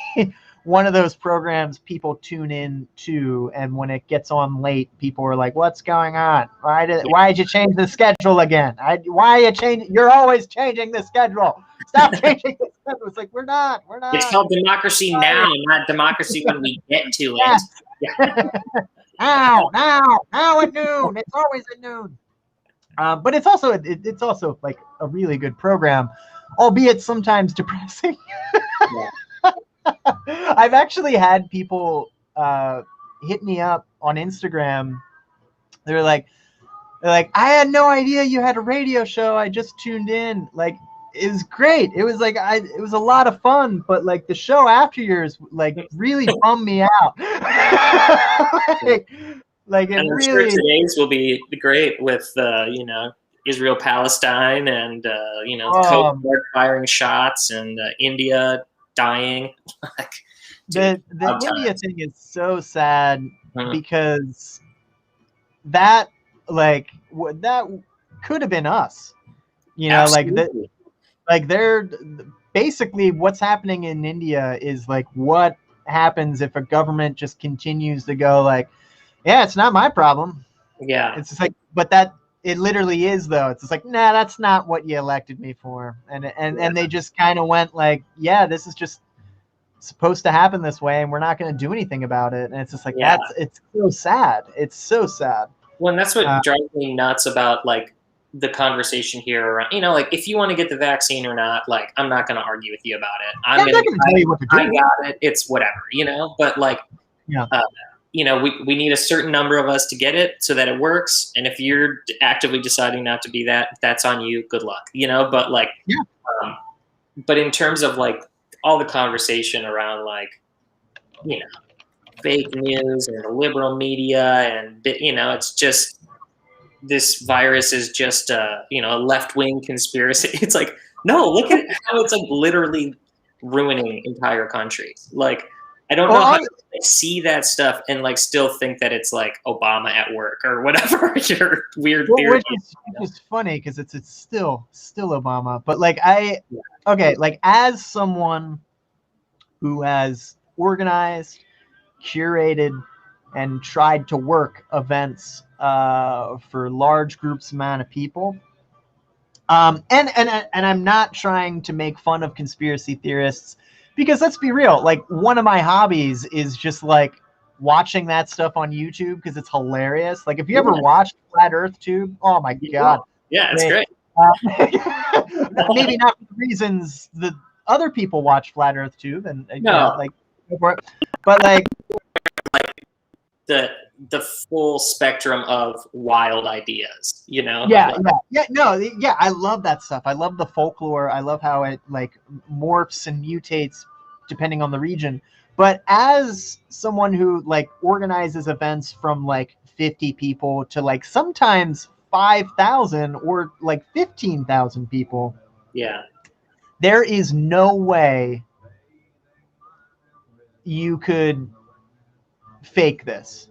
one of those programs people tune in to, and when it gets on late, people are like, "What's going on? Why did you change the schedule again? Why are you changing? You're always changing the schedule. Stop changing the schedule." It's like we're not. It's called democracy now, not democracy when we get to it. Yeah. now at noon. It's always at noon. But it's also like a really good program, albeit sometimes depressing. I've actually had people hit me up on Instagram. They're like, I had no idea you had a radio show. I just tuned in. Like, it was great. It was like it was a lot of fun, but like the show after yours like really bummed me out. like it and I'm really. sure today's will be great with Israel Palestine and Coast Guard firing shots and India dying. The India thing is so sad because that could have been us, Absolutely. they're basically what's happening in India is like what happens if a government just continues to go like, yeah, it's not my problem. Yeah, it's just like, but that it literally is though. It's just like, nah, that's not what you elected me for, and they just kind of went like, yeah, this is just supposed to happen this way, and we're not going to do anything about it. And it's just like it's so sad. It's so sad. Well, and that's what drives me nuts about like the conversation here around, like if you want to get the vaccine or not, like I'm not going to argue with you about it. I'm not going to tell you what to do. I got it. It's whatever, but like, we need a certain number of us to get it so that it works. And if you're actively deciding not to be that, that's on you. Good luck, but like, but in terms of like all the conversation around like, fake news and the liberal media and, it's just, this virus is just a left-wing conspiracy. It's like, no, look at how it's like literally ruining entire countries. Like, I don't know how to see that stuff and like still think that it's like Obama at work or whatever your weird theory. Which is funny because it's still Obama. But like like as someone who has organized, curated, and tried to work events for large groups amount of people. And I'm not trying to make fun of conspiracy theorists because let's be real, like one of my hobbies is just like watching that stuff on YouTube because it's hilarious. Like if you ever watched Flat Earth Tube, oh my God. Yeah, it's great. Maybe not for the reasons that other people watch Flat Earth Tube and but like the full spectrum of wild ideas, I love that stuff. I love the folklore. I love how it like morphs and mutates depending on the region. But as someone who like organizes events from like 50 people to like sometimes 5,000 or like 15,000 people, there is no way you could fake this.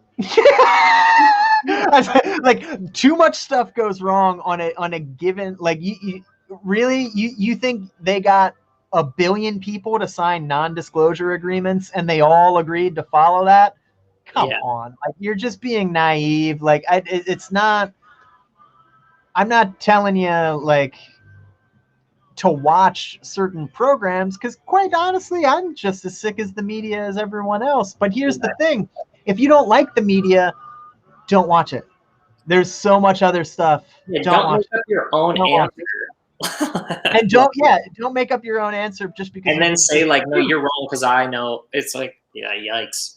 Like too much stuff goes wrong on a given, like you think they got 1 billion people to sign non-disclosure agreements and they all agreed to follow that? Come on, like you're just being naive. Like it's not, I'm not telling you like to watch certain programs because quite honestly I'm just as sick as the media as everyone else. But here's the thing, if you don't like the media, don't watch it. There's so much other stuff. Don't make up your own answer. And don't make up your own answer just because. And then say like, no, you're wrong because I know. It's like, yikes.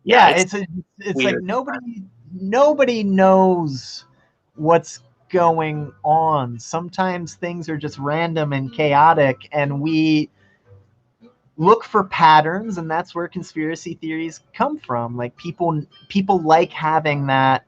It's like nobody knows what's going on. Sometimes things are just random and chaotic, and we look for patterns, and that's where conspiracy theories come from. Like people like having that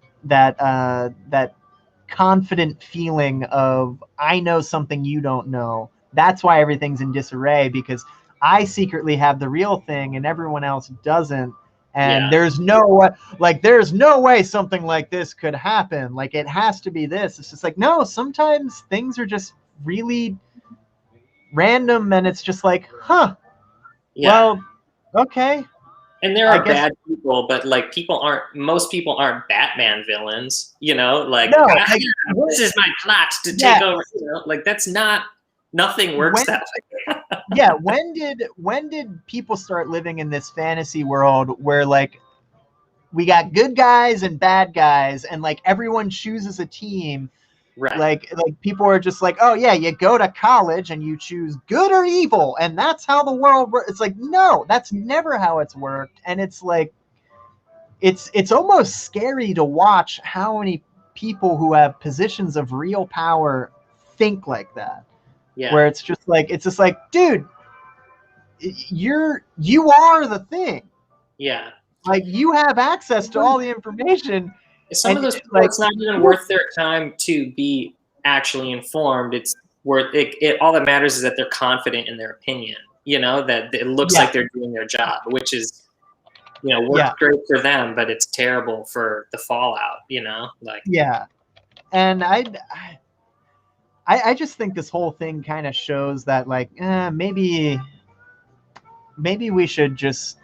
confident feeling of, I know something you don't know. That's why everything's in disarray, because I secretly have the real thing and everyone else doesn't. And there's no way something like this could happen. Like, it has to be this. It's just like, no, sometimes things are just really random, and it's just like, well, okay. And there are bad people, but like most people aren't Batman villains, you know, like, no, this is my plot to take over, you know, like nothing works that way. Yeah. When did people start living in this fantasy world where like we got good guys and bad guys, and like everyone chooses a team? Right. Like people are just like, oh yeah, you go to college and you choose good or evil, and that's how the world works. It's like, no, that's never how it's worked. And it's like, it's almost scary to watch how many people who have positions of real power think like that. Yeah. Where it's just like, dude, you are the thing. Yeah. Like, you have access to all the information. Some of those people, it's not even worth their time to be actually informed. It's worth it. All that matters is that they're confident in their opinion. You know, that it looks like they're doing their job, which is, you know, works great for them, but it's terrible for the fallout. You know, like And I just think this whole thing kind of shows that, like, maybe we should just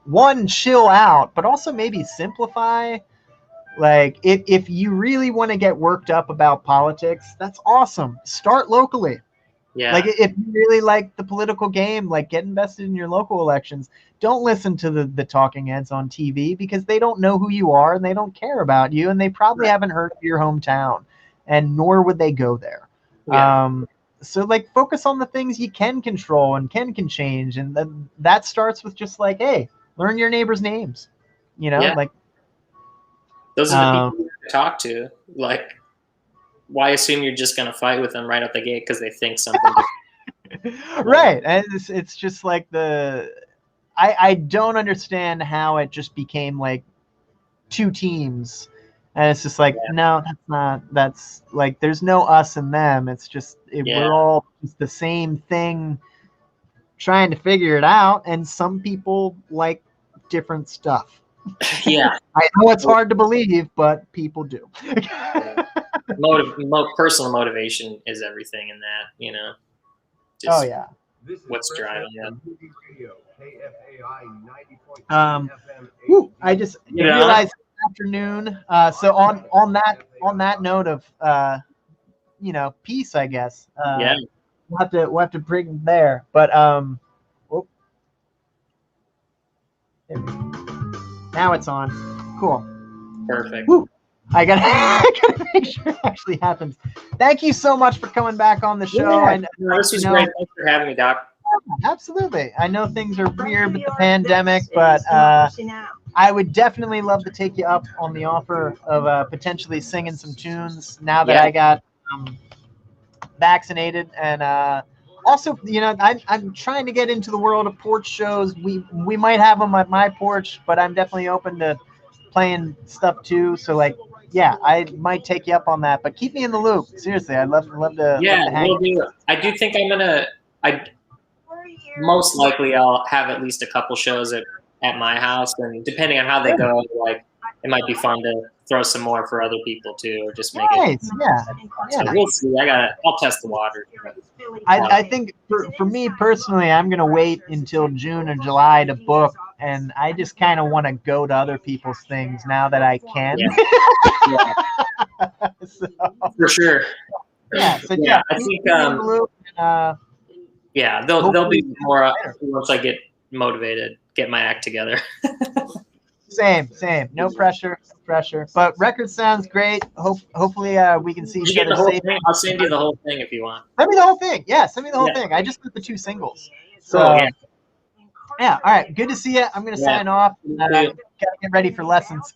one, chill out, but also maybe simplify. Like, if you really want to get worked up about politics, that's awesome. Start locally. Yeah. Like, if you really like the political game, like, get invested in your local elections. Don't listen to the talking heads on TV, because they don't know who you are and they don't care about you, and they probably haven't heard of your hometown, and nor would they go there. Yeah. So like, focus on the things you can control and can change, and that starts with just like, hey, learn your neighbors' names. You know, like, those are the people you have to talk to. Like, why assume you're just going to fight with them right out the gate because they think something different? Right. And it's just like I don't understand how it just became like two teams. And it's just like, no, that's like, there's no us and them. It's just, we're all just the same thing trying to figure it out. And some people like different stuff. Yeah. I know it's hard to believe, but people do. Personal motivation is everything in that, you know. Just what's driving them. I just realized afternoon. So on that note of you know, peace, I guess. We'll have to bring there. But now it's on. Cool. Perfect. Woo. I gotta make sure it actually happens. Thank you so much for coming back on the show. Yeah, this was great. Thanks for having me, Doc. Absolutely. I know things are weird with the pandemic, but I would definitely love to take you up on the offer of potentially singing some tunes now that I got vaccinated. And also, you know, I'm trying to get into the world of porch shows. We might have them at my porch, but I'm definitely open to playing stuff too. So like, yeah, I might take you up on that, but keep me in the loop. Seriously, I'd love to. Yeah, love to hang. We'll do. I do think most likely I'll have at least a couple shows at my house, and depending on how they go, like, it might be fun to throw some more for other people too, or just make it. Yeah. So we'll see. I'll test the water. I think for me personally, I'm gonna wait until June or July to book, and I just kind of want to go to other people's things now that I can. So, for sure. Yeah. So I think. There'll be more once I get motivated, get my act together. Same. No pressure. But record sounds great. Hopefully we can see each other safe. I'll send you the whole thing if you want. Send me the whole thing. Yeah, send me the whole thing. I just put the 2 singles. So yeah. All right. Good to see you. I'm gonna sign off. Gotta get ready for lessons.